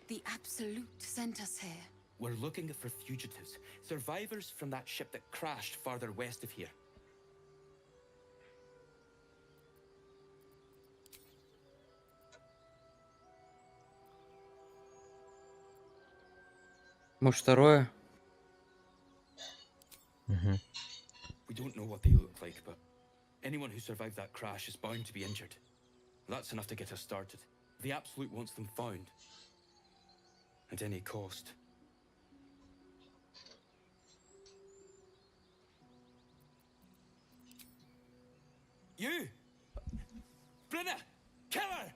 the Absolute sent us here. We're looking for fugitives, survivors from that ship that crashed farther west of here. Может, второе? We don't know what they look like, but anyone who survived that crash is bound to be injured. That's enough to get us started. The Absolute wants them found. At any cost. You! Brenna! Kill her!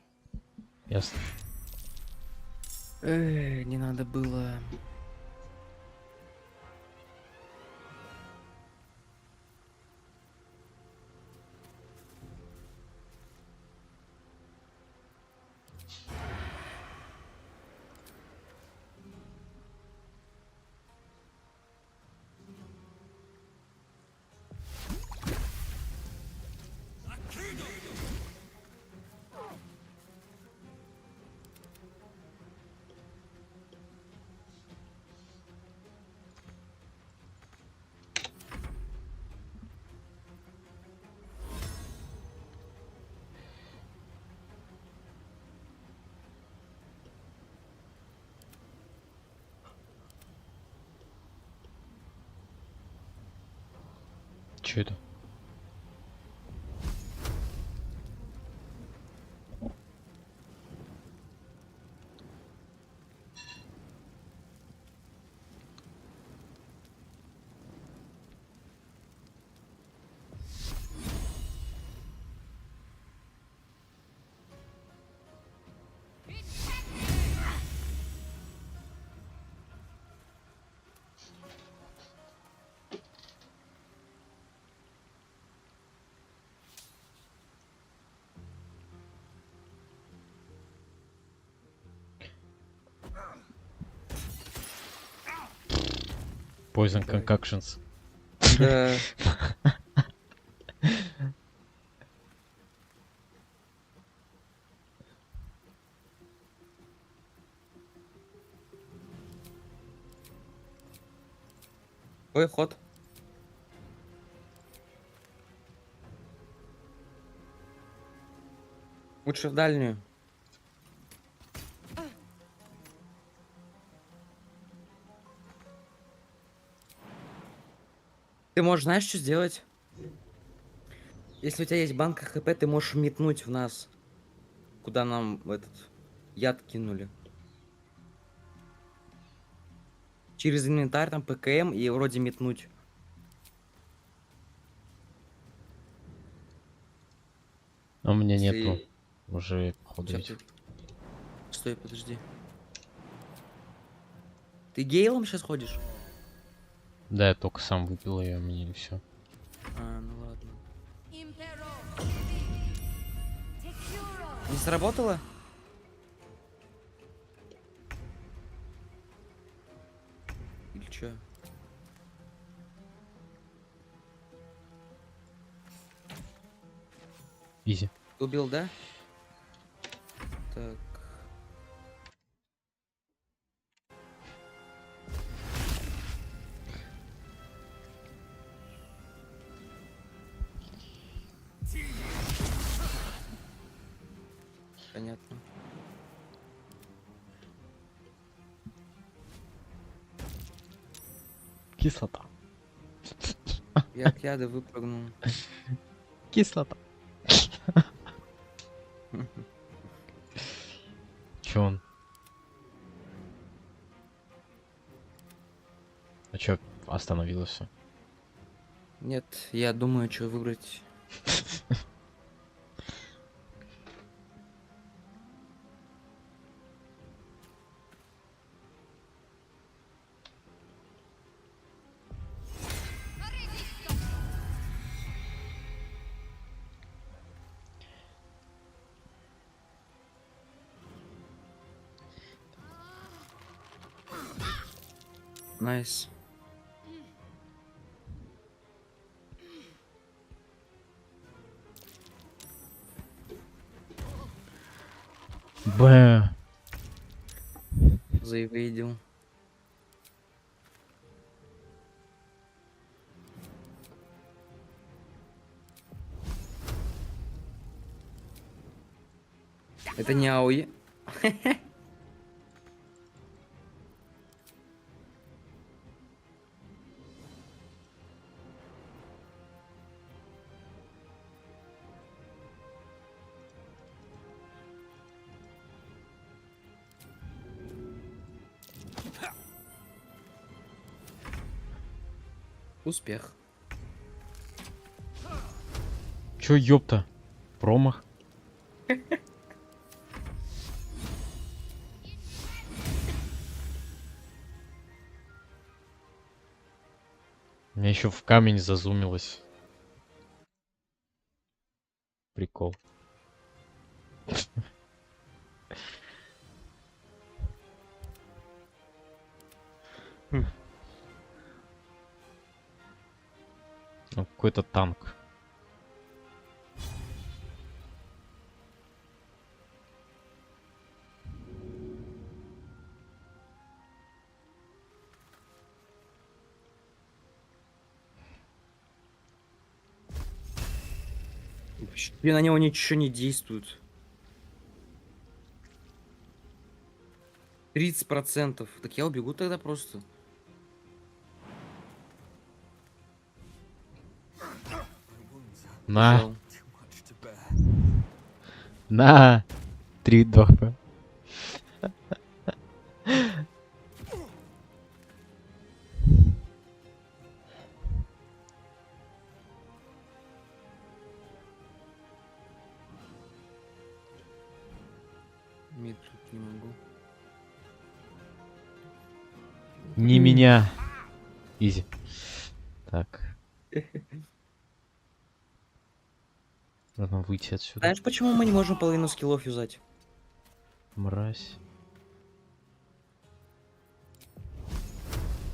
Yes. Не надо было. Че это? Poison concoctions. Да. Ой, ход. Лучше в дальнюю. Ты можешь, знаешь, что сделать? Если у тебя есть банка хп, ты можешь метнуть в нас. Куда нам этот яд кинули. Через инвентарь, там, ПКМ и вроде метнуть. А у меня Если- нету. Уже, походу, Сейчас ведь. Стой, подожди. Ты гейлом сейчас ходишь? Да, я только сам выпил ее, мне и все. А, ну ладно. Не сработало? Или чё? Изи. Убил, да? Так. Понятно. Кислота. Я от яда выпрыгнул. Кислота. Чё он? А чё остановился? Нет, я думаю, что выбрать. Найс. Бэ. Заявидел. Это не АОЕ. Успех. Чё, ёпта? Промах? Меня еще в камень зазумилось. Прикол. Ну, какой-то танк. И на него ничего не действует. 30%. Так я убегу тогда просто. На. Взял. На. 3 2. Мид тут не могу. Не меня. Изи. Так. Нужно выйти отсюда. Знаешь, почему мы не можем половину скиллов юзать? Мразь.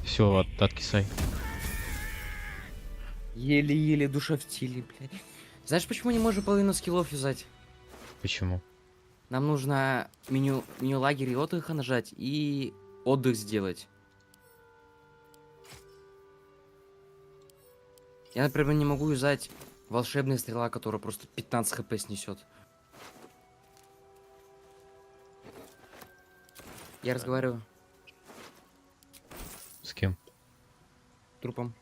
Все, откисай. Еле-еле душа в теле, блядь. Знаешь, почему не можем половину скиллов юзать? Почему? Нам нужно меню лагеря и отдыха нажать и отдых сделать. Я, например, не могу юзать волшебная стрела, которая просто 15 хп снесет. Я разговариваю. С кем? Трупом.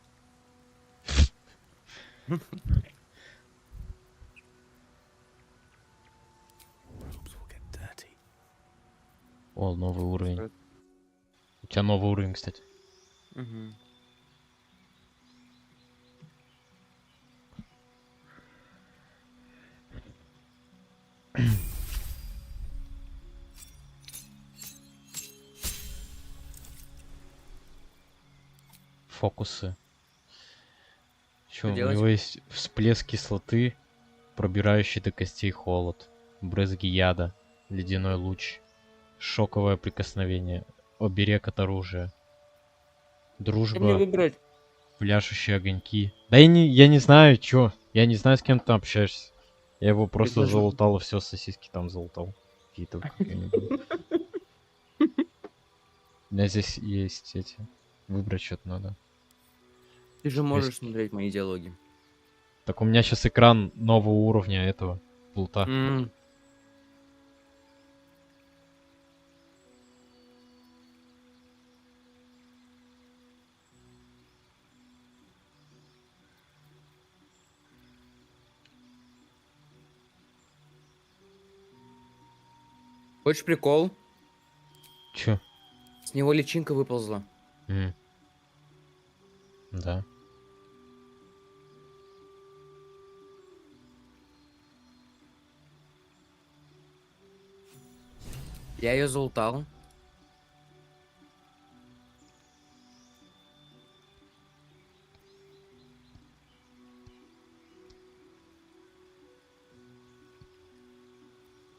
О, новый уровень. У тебя новый уровень, кстати. Угу. Фокусы. Чё, у делать? него есть всплеск кислоты, пробирающий до костей холод, брызги яда, ледяной луч, шоковое прикосновение, оберег от оружия, Что мне дружба, выбрать? пляшущие огоньки. Да я не знаю, чё. Я не знаю, с кем ты там общаешься. Я его просто Предложи. залутал, и все, сосиски там залутал. Какие-то какие-нибудь. У меня здесь есть эти. Выбрать что-то надо. Ты же можешь смотреть мои диалоги. Так у меня сейчас экран нового уровня этого плута. Хочешь прикол? Чё? С него личинка выползла. Да. Я ее залутал.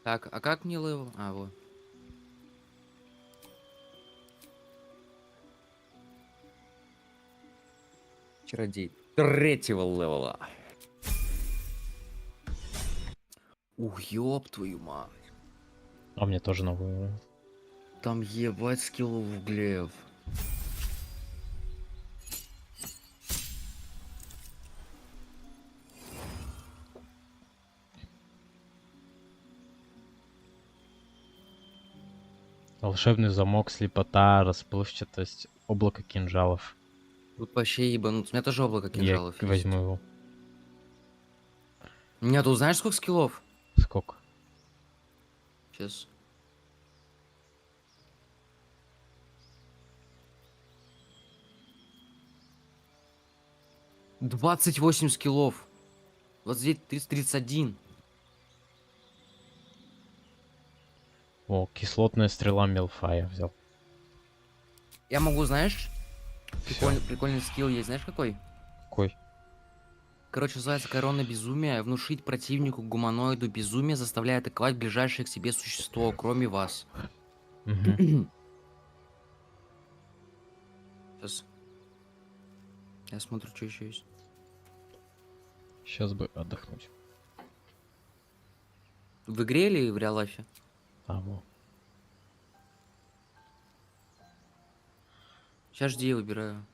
Так, а как мне левел? А, вот. Чародей. Третьего левела. Ух, ёб твою мать. А мне тоже новый уровень. Там ебать скиллов углев. Волшебный замок, слепота, расплывчатость, облако кинжалов. Тут вообще ебанут. У меня тоже облако кинжалов Я возьму его. У меня тут знаешь сколько скиллов? Сколько? Сейчас. — 28 скиллов. Вот здесь 31. О, кислотная стрела Мелфа я взял. Я могу, знаешь, прикольный скилл есть, знаешь какой? Какой? Короче, называется корона безумия. Внушить противнику гуманоиду безумие, заставляя атаковать ближайшее к себе существо, кроме вас. Сейчас. Я смотрю, что еще есть. Сейчас бы отдохнуть. В игре или в реал-лайфе? А, во. Сейчас жди, я выбираю.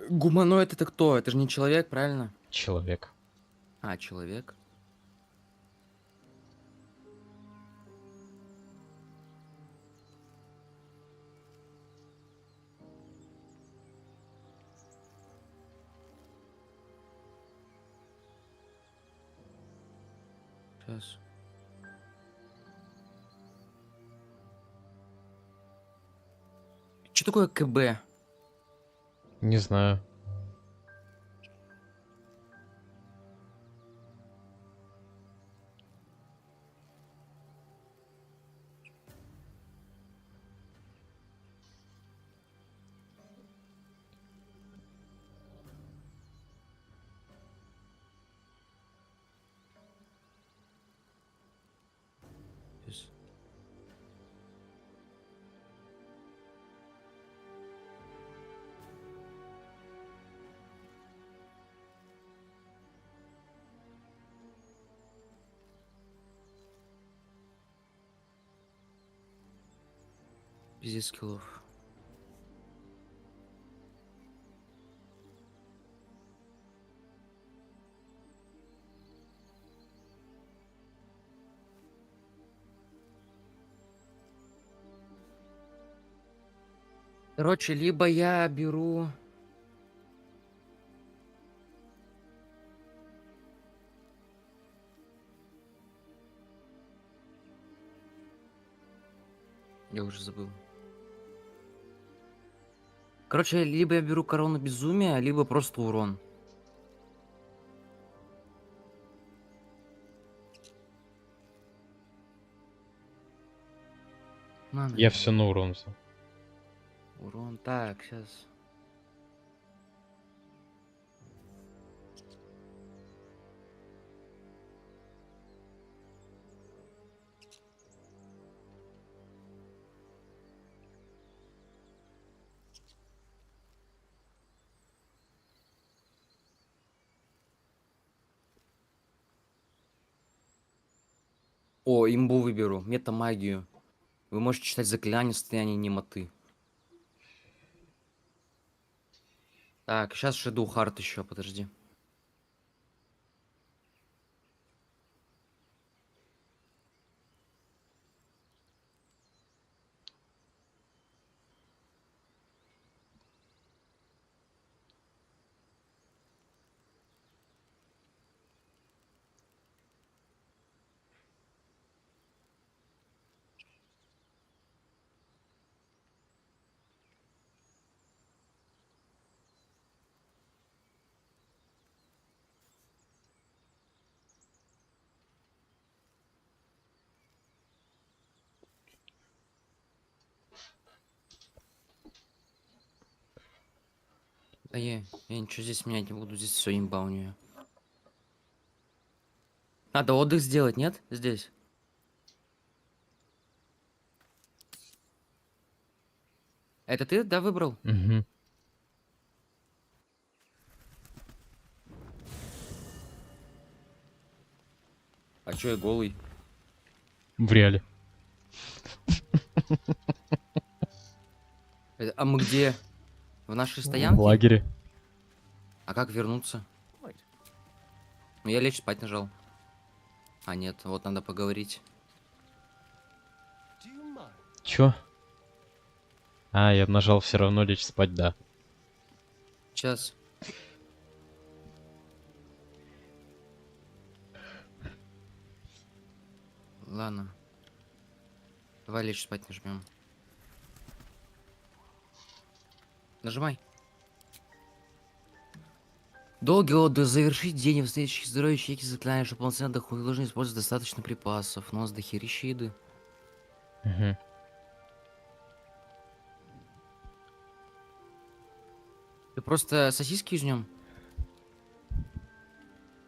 Гуманоид это кто? Это же не человек, правильно? Человек. А, человек. Сейчас. Что такое КБ? Не знаю. Сейчас. Пиздец скиллов. Короче, либо я беру... Я уже забыл. Короче, либо я беру корону безумия, либо просто урон. Я все на урон взял. Урон. Так, сейчас. О, имбу выберу. Метамагию. Вы можете читать заклинания в состоянии немоты. Так, сейчас Шеду Харт еще, подожди. Да я ничего здесь менять не буду, здесь все имба у нее. Надо отдых сделать, нет? Здесь. Это ты, да, выбрал? Угу. А чё я голый? В реале. А мы где? В нашей В стоянке? лагере. А как вернуться? Ну я лечь спать нажал. А нет, вот надо поговорить. Чё? А, я нажал все равно лечь спать, да. Сейчас. Ладно. Давай лечь спать нажмем. Нажимай. Долгий отдых. Завершить день. В следующих здоровье чеки заклинаем, чтобы полноценно отдохнуть. Вы должны использовать достаточно припасов. Но у нас дохерища еды. Угу. Ты просто сосиски жнем?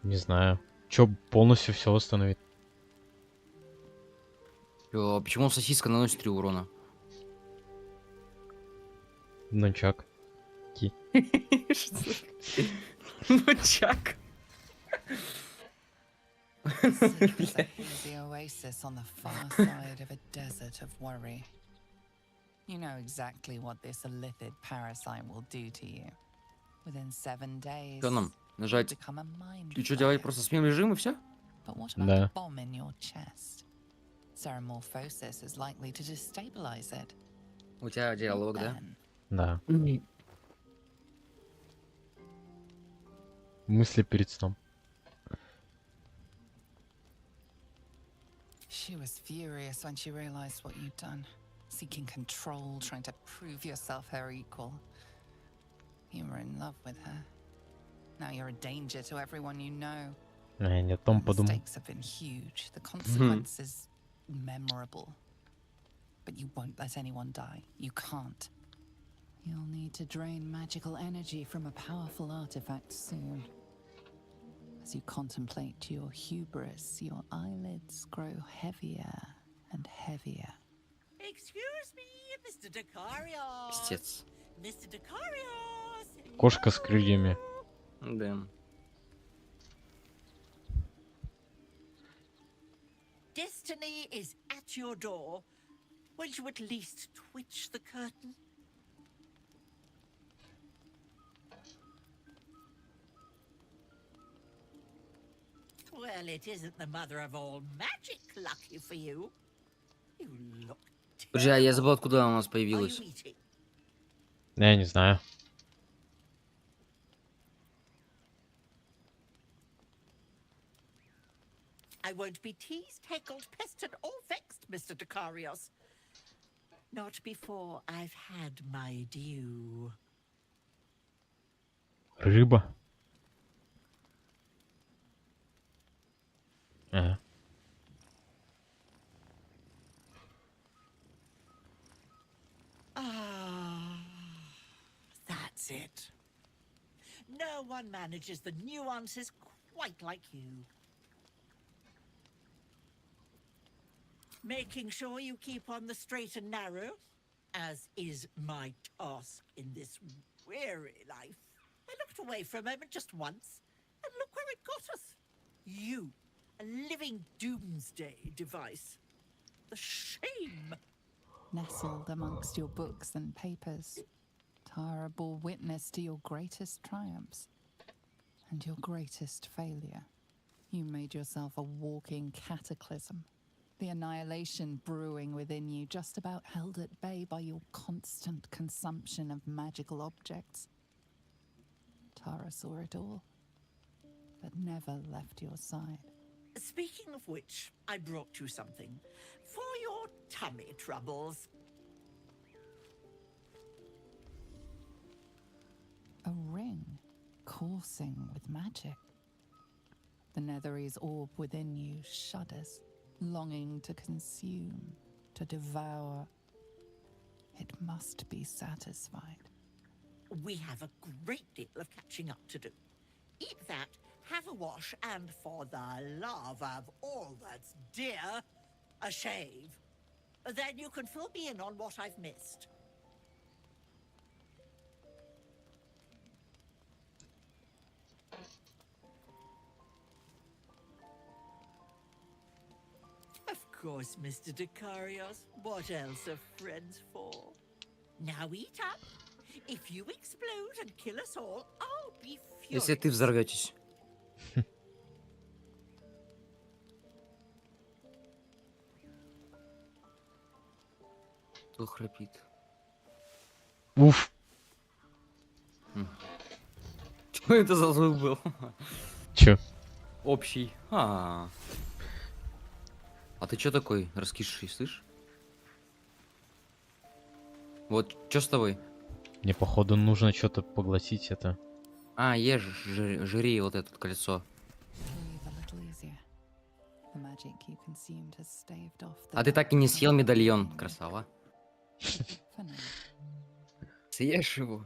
Не знаю. Чё, полностью все восстановить? Почему сосиска наносит 3 урона? Нунчак. Ки. Нунчак. It's a hazy oasis on the far side of a desert of worry. You know exactly what this illithid parasite will do to you. Within 7 days, Что нам? Нажать? become a mind И что делать? Просто сменим режим и все? But what about Да. the bomb in your chest? Ceramorphosis is likely to destabilize it. У тебя диалог, да? Да. Мысли перед сном. She was furious when she realized what you'd done. Seeking control, trying to prove yourself her equal. You were in love with her. Now you're a danger to everyone you know. Я не о том The подумал. stakes have been huge. The consequences memorable. But you won't let anyone die. You can't. You'll need to drain magical energy from a powerful artifact soon. As you contemplate your hubris, your eyelids grow heavier and heavier. Excuse me, Mr. Decarios. Пиздец. Mr. Decarios. Кошка с крыльями. Да. Destiny is at your door. Will you at least twitch the curtain? Well, it isn't the mother of all magic, lucky for you. You look. Подожди, а я забыл, откуда она у нас Are появилась. you eating? Я не знаю. I won't be teased, heckled, pestered, or vexed, Mr. Decarios. Not before I've had my due. Рыба. Ага. Ah, that's it. No one manages the nuances quite like you. Making sure you keep on the straight and narrow, as is my task in this weary life. I looked away for a moment just once, and look where it got us. You, a living doomsday device. The shame! Nestled amongst your books and papers, Tara bore witness to your greatest triumphs and your greatest failure. You made yourself a walking cataclysm, the annihilation brewing within you, just about held at bay by your constant consumption of magical objects. Tara saw it all, but never left your side. Speaking of which, I brought you something for your tummy troubles. A ring coursing with magic. The Nethery's orb within you shudders, longing to consume, to devour. It must be satisfied. We have a great deal of catching up to do. Eat that, have a wash, and for the love of all that's dear, a shave. Then you can fill me in on what I've missed. Of course, Mr. Dicarios. What else are friends for? Now eat up. If you explode and kill us all, I'll be Если furious. ты взорветесь. Кто храпит? Уф. Что это за звук был? Чё? Общий. А ты чё такой раскисший, слышь? Вот, чё с тобой? Мне, походу, нужно что-то поглотить это. А, ешь, жри вот это колесо. А ты так и не съел медальон, красава. Съешь его.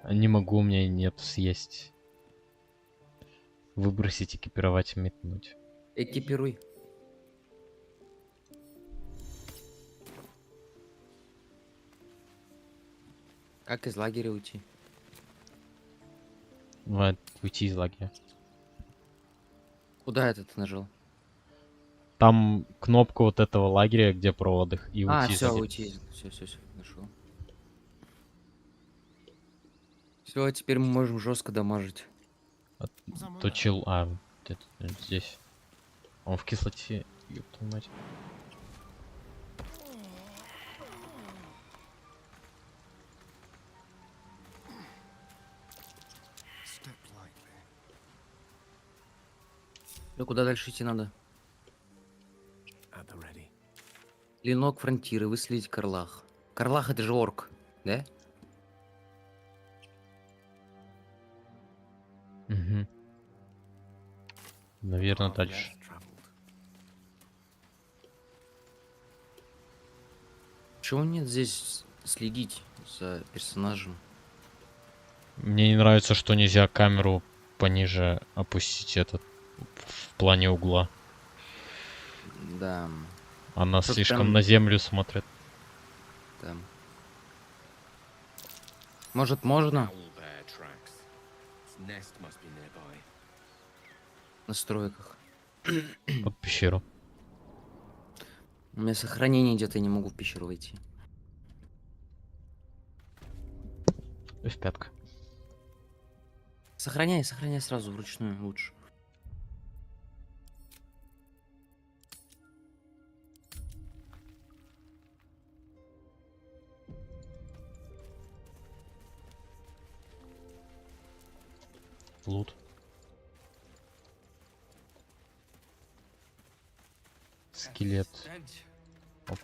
Не могу, у меня нет съесть. Выбросить, экипировать, метнуть. Экипируй. Как из лагеря уйти? Уйти из лагеря. Куда это ты нажал? Там кнопка вот этого лагеря, где про отдых, и уйти из все, лагеря. уйти. Все, нашел. Все, теперь мы можем жестко дамажить. Точил. Здесь. Он в кислоте. Ёб твою мать. Ну куда дальше идти надо? Клинок фронтиры, выследить Карлах. Карлах это же орк, да? Угу. Наверное, дальше. Чего нет здесь следить за персонажем? Мне не нравится, что нельзя камеру пониже опустить этот в плане угла. Да. Она Что слишком там... на землю смотрит. Да. Может, можно? В настройках. Под пещеру. У меня сохранение где-то, я не могу в пещеру войти. F5. Сохраняй сразу вручную лучше. Лут. Скелет. Оп.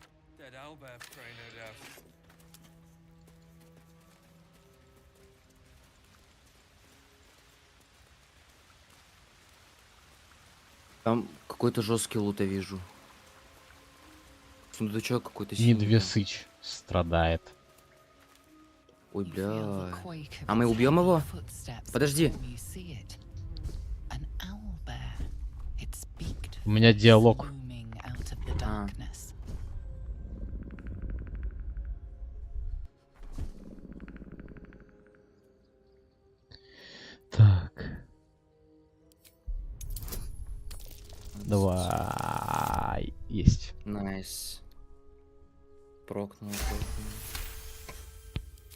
Там какой-то жесткий лут я вижу. Сундучок какой-то синий. Медвесыч страдает. Ой, бля. А мы убьем его? Подожди. У меня диалог. Так. Давай. Есть. Найс. Прокнул.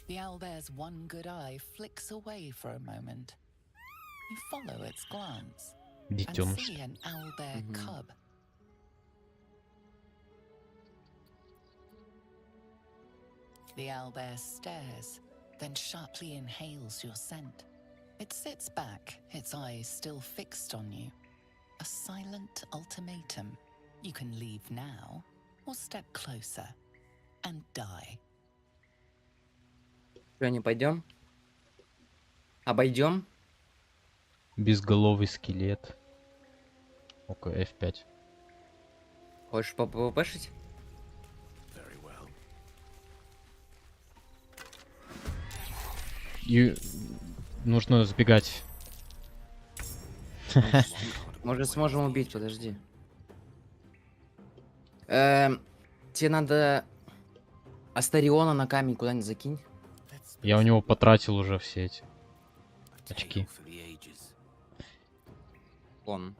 The owlbear's one good eye flicks away for a moment. You follow its glance and see an owlbear cub. The owlbear stares, then sharply inhales your scent. It sits back, its eyes still fixed on you. A silent ultimatum. You can leave now, or step closer and die. Что, не пойдем? Обойдем? Безголовый скелет. Окей, F5. Хочешь попешить? И нужно сбегать. Может, сможем убить, подожди. Тебе надо Астариона на камень куда-нибудь закинь. Я у него потратил уже все эти очки. Он.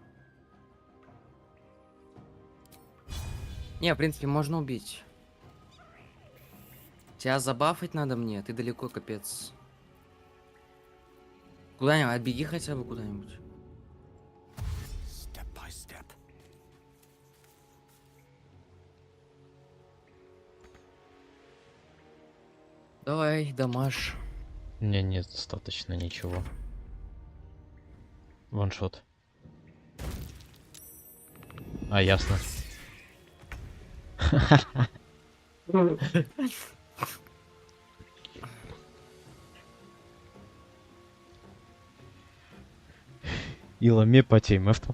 Не, в принципе, можно убить. Тебя забафать надо мне, ты далеко, капец. Куда-нибудь, отбеги хотя бы куда-нибудь. Давай, дамаш. Мне нет достаточно ничего. Ваншот. А, ясно. Иламе потемевто.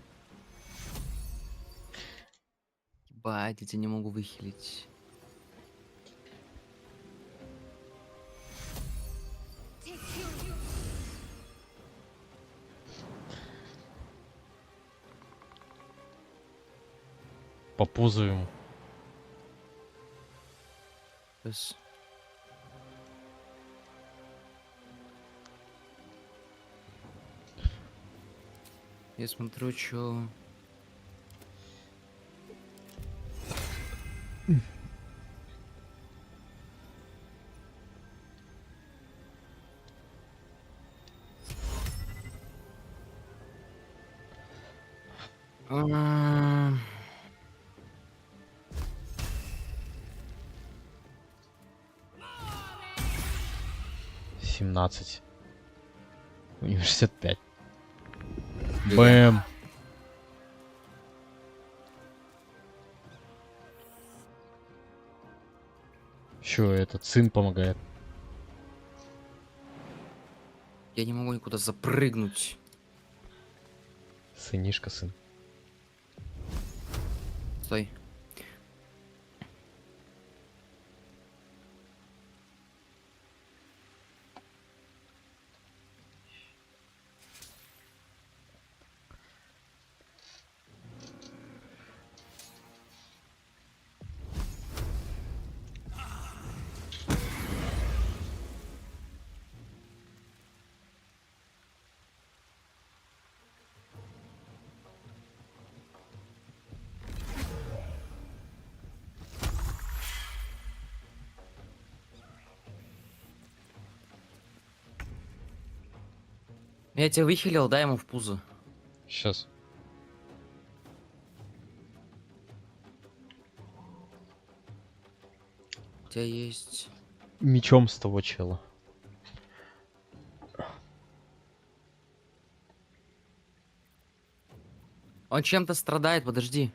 Ебать, я тебя не могу выхилить. По пузу ему. Yes. Я смотрю, чё... А, 17. У него 65. Бэм. Чё, этот сын помогает? Я не могу никуда запрыгнуть. Сынишка, сын. Стой. Я тебя выхилил, дай ему в пузо. Сейчас. У тебя есть... Мечом с того чела. Он чем-то страдает, подожди.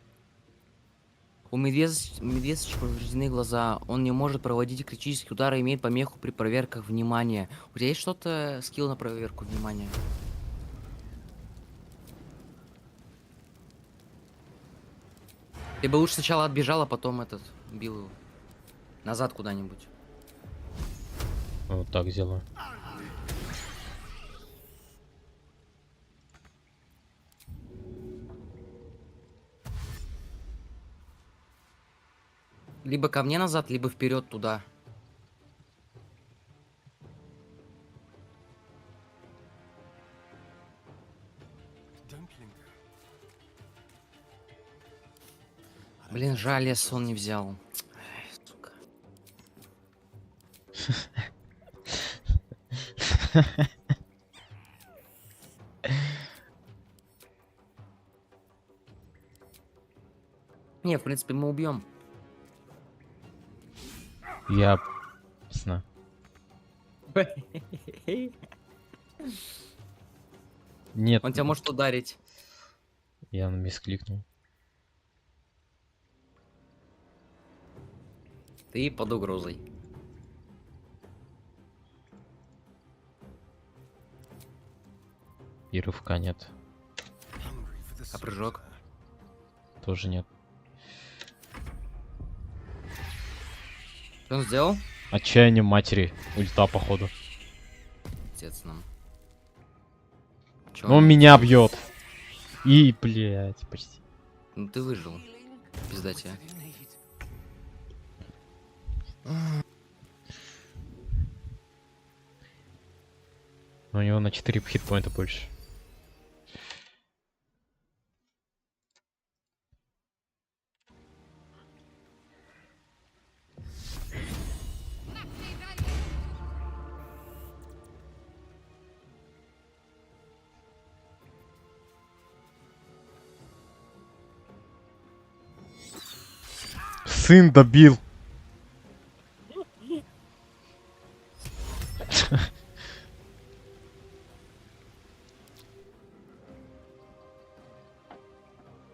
У медведочки повреждены глаза. Он не может проводить критические удары, имеет помеху при проверках внимания. У тебя есть что-то, скилл на проверку внимания? Ты бы лучше сначала отбежал, а потом бил его. Назад куда-нибудь. Вот так сделаю. Либо ко мне назад, либо вперед туда. Блин, жаль, я сон не взял. Ай, сука. Не, в принципе, мы убьем. Ясно. Нет. Он тебя может ударить. Я на мисс кликнул. Ты под угрозой. И рывка нет. А прыжок? Тоже нет. Что он сделал? Отчаяние матери. Ульта, походу. Пиздец нам. Чё Он меня бьет. И, блядь, почти. Ну ты выжил. Пизда тебе. Но у него на 4 хитпоинта больше. Сын добил.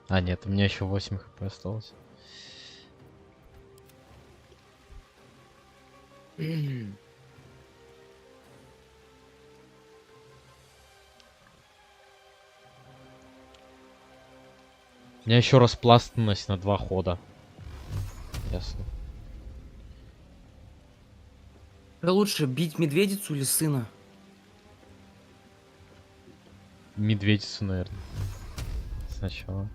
А, нет, у меня еще 8 хп осталось. У меня еще распластанность на 2 хода. Ясно. Лучше бить медведицу или сына? Медведицу, наверное. Сначала.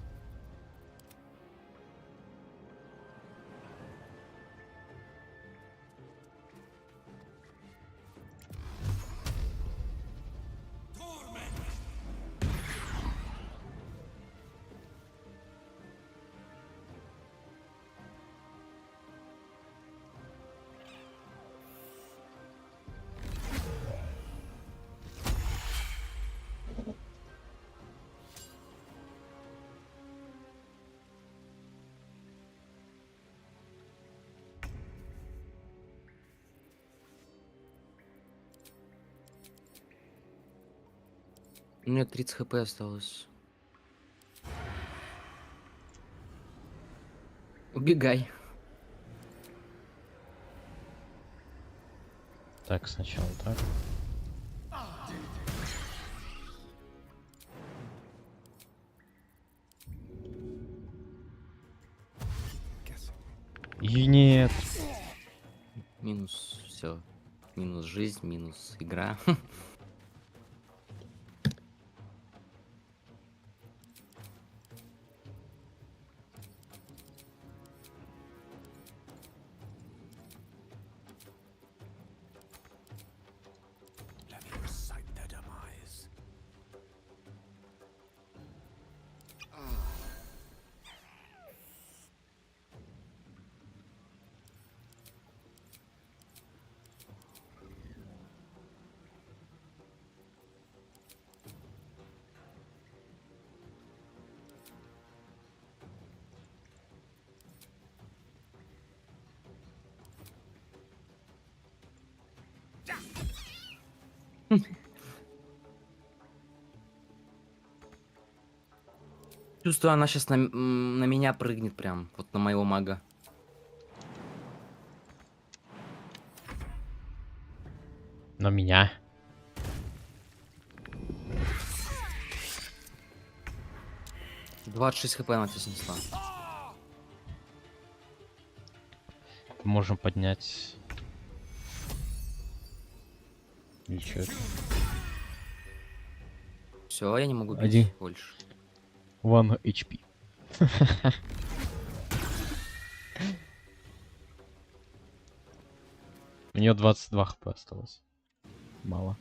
У меня 30 хп осталось. Убегай. Так, сначала так. И нет. Минус все. Минус жизнь, минус игра. Чувствую, она сейчас на меня прыгнет прям. Вот на моего мага. На меня. — 26 хп она тебе снесла. Можем поднять. Или что это? Все, я не могу бить Один. больше. 1 HP. У нее 22 хп осталось. Мало.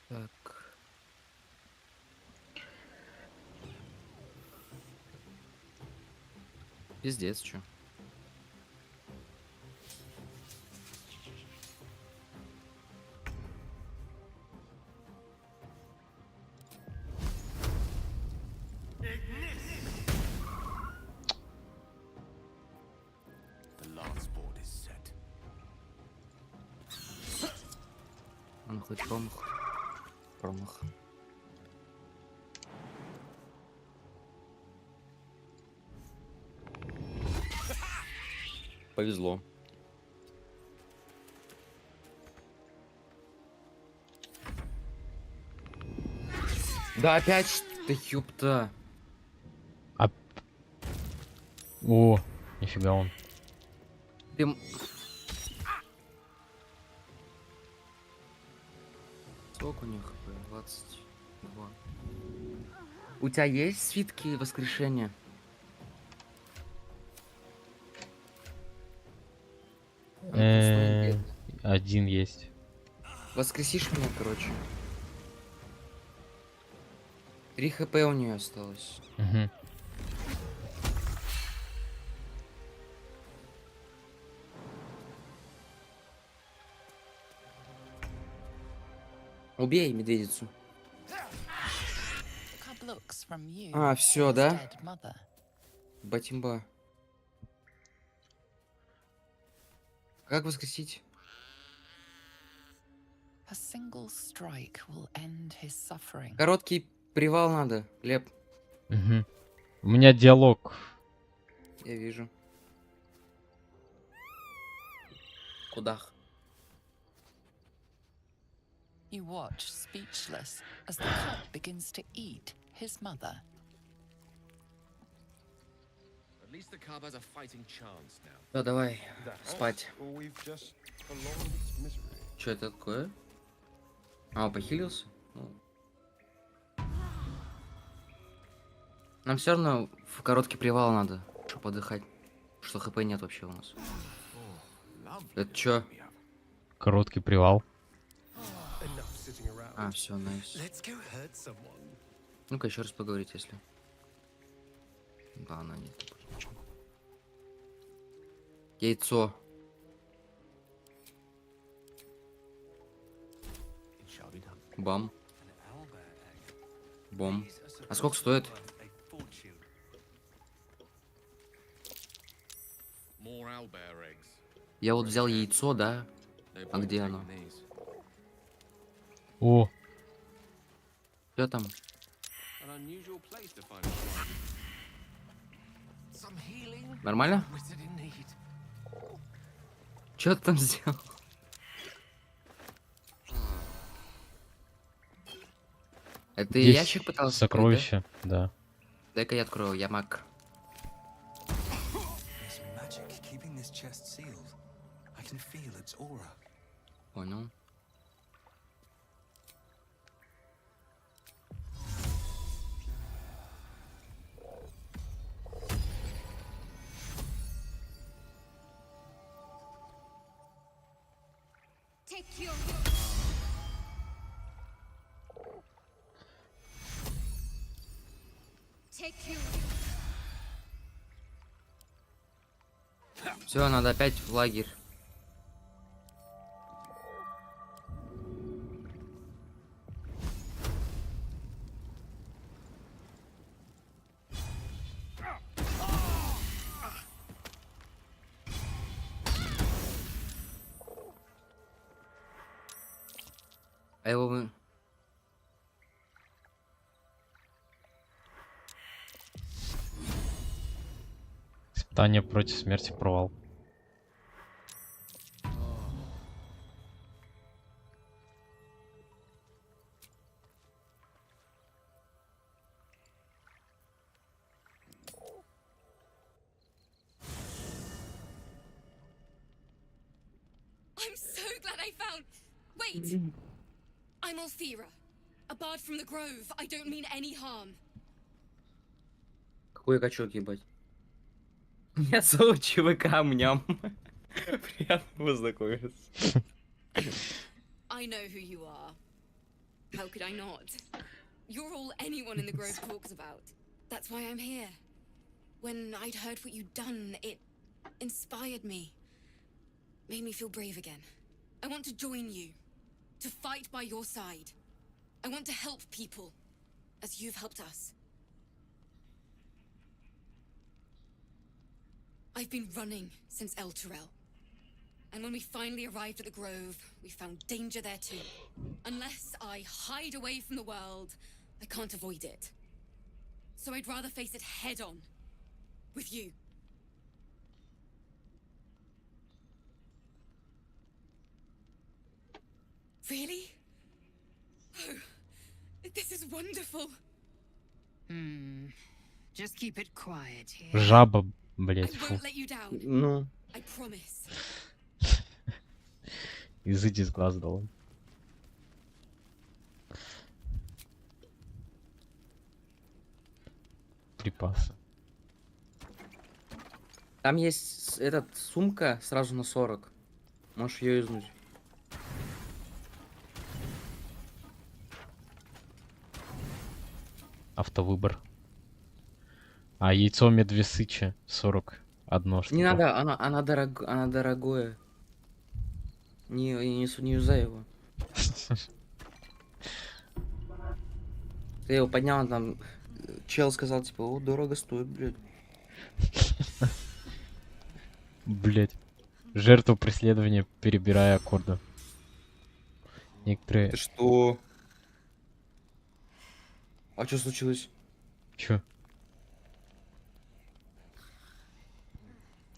Так. Пиздец, чё. Он хоть промах. Промах. Повезло. Да опять ты, ёпта. О, нифига он. Сколько у них? 22. У тебя есть свитки воскрешения? Один есть. Воскресишь меня, короче. 3 хп у нее осталось. Угу. Убей медведицу. А, все, да? Батимба. Как воскресить? Короткий привал надо, Глеб. Угу. У меня диалог. Я вижу. Кудах. You watch, speechless, as the cub begins to eat his mother. At least the cub has a fighting chance now. Да, давай, спать. Что это такое? А, похилился? Нам все равно в короткий привал надо, чтобы отдыхать. Что хп нет вообще у нас. Это чё? Короткий привал. А, все, найс. Ну-ка еще раз поговорить, если. Да, она нет. Яйцо. Бам. Бом. А сколько стоит? Я вот взял яйцо, да? А где оно? О. Что там? Нормально? Что ты там сделал? Это ты Здесь ящик пытался сокровище, открыть, да? Дай-ка я открою, я маг. Понял. Все, надо опять в лагерь. А его вы... Испытание против смерти провал. I'm so glad I found. Wait! I'm Althera, a bard from the Grove. I don't mean any harm. Какой качок, ебать. Я зовут ЧВК Мням. Приятно познакомиться. I know who you are. How could I not? You're all anyone in the Grove talks about. That's why I'm here. When I'd heard what you'd done, it inspired me. Made me feel brave again. I want to join you. To fight by your side. I want to help people. As you've helped us. I've been running since El Turel. And when we finally arrived at the Grove, we found danger there too. Unless I hide away from the world, I can't avoid it. So I'd rather face it head on. With you. Really? Oh, this is wonderful. Just keep it quiet here. Жаба Блять, I фу. won't let you down. Ну, I promise. Изыди с глаз дал. Припасы. там есть этот сумка сразу на 40. Можешь ее изнуть. Автовыбор. А яйцо медвесыча 41 штука. Не надо, она дорогое. Не юзай его. Я его поднял, там чел сказал, типа, о, дорого стоит, блядь. Блять. Жертву преследования, перебирая аккорды. Некоторые... Ты что? А что случилось? Чё?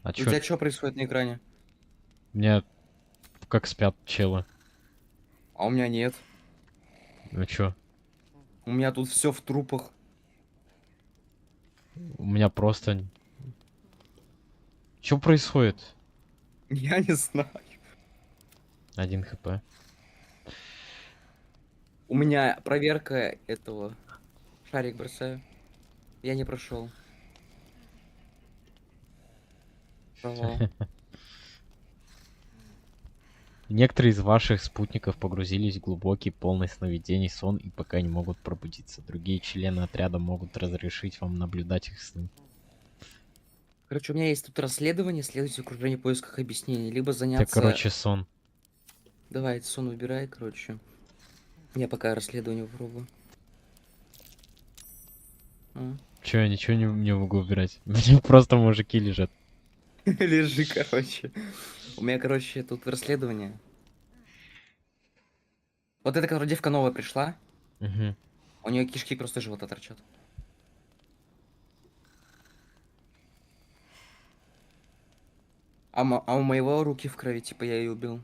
А У чё? тебя что происходит на экране? У меня как спят челы. А у меня нет. Ну чё? У меня тут все в трупах. У меня просто... Чё происходит? Я не знаю. 1 хп. У меня проверка этого. Шарик бросаю. Я не прошел. Провал. Некоторые из ваших спутников погрузились в глубокий, полный сновидений сон и пока не могут пробудиться. Другие члены отряда могут разрешить вам наблюдать их сны. Короче, у меня есть тут расследование, следуйте в окружении в поисках объяснений. Либо заняться... Это, короче, сон. Давай, сон выбирай, короче. Я пока расследование попробую. Чё, я ничего не могу выбирать. Мне просто мужики лежат. Лежи, короче. У меня, короче, тут расследование. Вот эта, которая девка новая пришла. Угу. У нее кишки просто живота торчат. А у моего руки в крови, типа я ее убил.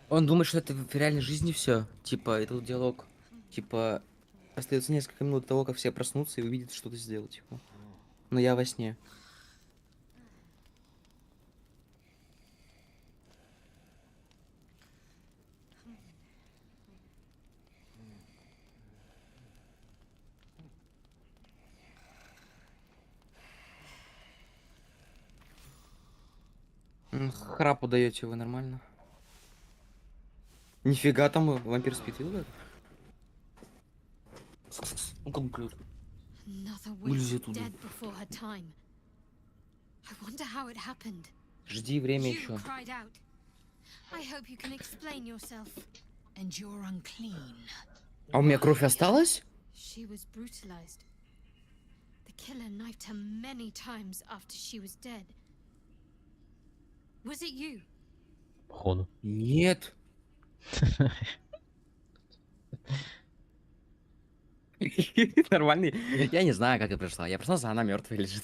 Он думает, что это в реальной жизни все. Типа, это вот диалог. Типа, остается несколько минут до того, как все проснутся и увидят, что ты сделал, типа. Но я во сне. Храпу даете вы нормально. Нифига там вампир спит, видел? Ну как блюд. Блюзи туда. Жди время еще. А у меня кровь осталась? Походу. Нет. Нормальный. Я не знаю, как я пришла. Я пришла, она мертвая лежит.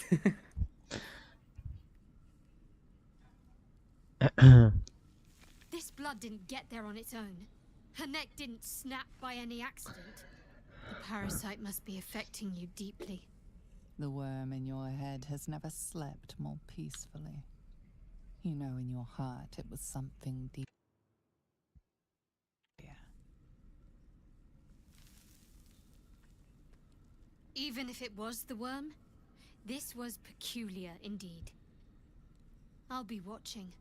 This blood didn't get there on its own. Her neck didn't snap by any accident. The parasite must be affecting you deeply. The worm in your head has never slept more peacefully. You know in your heart it was something deep. Even if it was the worm, this was peculiar indeed. I'll be watching.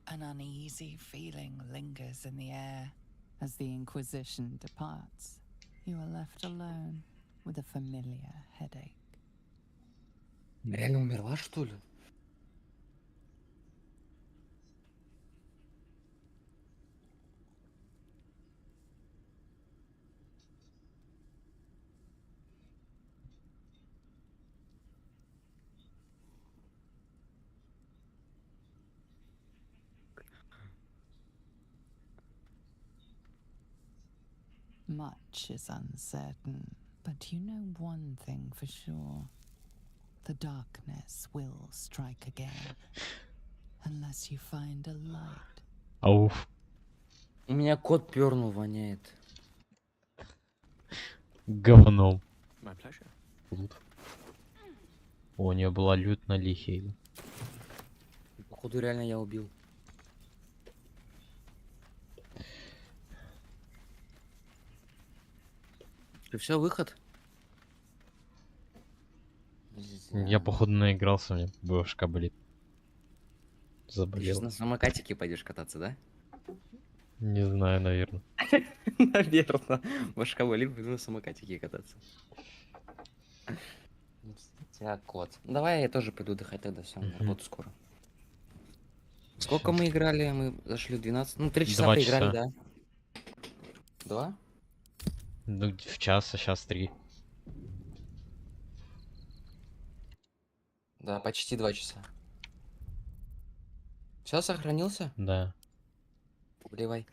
An uneasy feeling lingers in the air. As the Inquisition departs, you are left alone with a familiar headache. Реально умерла, что ли? Much is uncertain, but you know one thing for sure. The darkness will strike again, unless you find a light. Ауф. У меня кот пернул, воняет. Говном. My pleasure. Лут. О, у нее была лют на лихе. Походу реально я убил. И все, выход? Я походу наигрался, у меня башка болит. Ты Заболел. сейчас на самокатике пойдешь кататься, да? Не знаю, наверное. Наверно. Башка болит, буду на самокатике кататься. Тебя кот. Давай я тоже пойду отдыхать тогда, все, на работу скоро. Сколько мы играли? Мы зашли в 12. Ну, 3 часа 2 поиграли, часа. да? 2? Ну, в час, а сейчас 3. Да, почти 2 часа. Все, сохранился? Да. Вливай.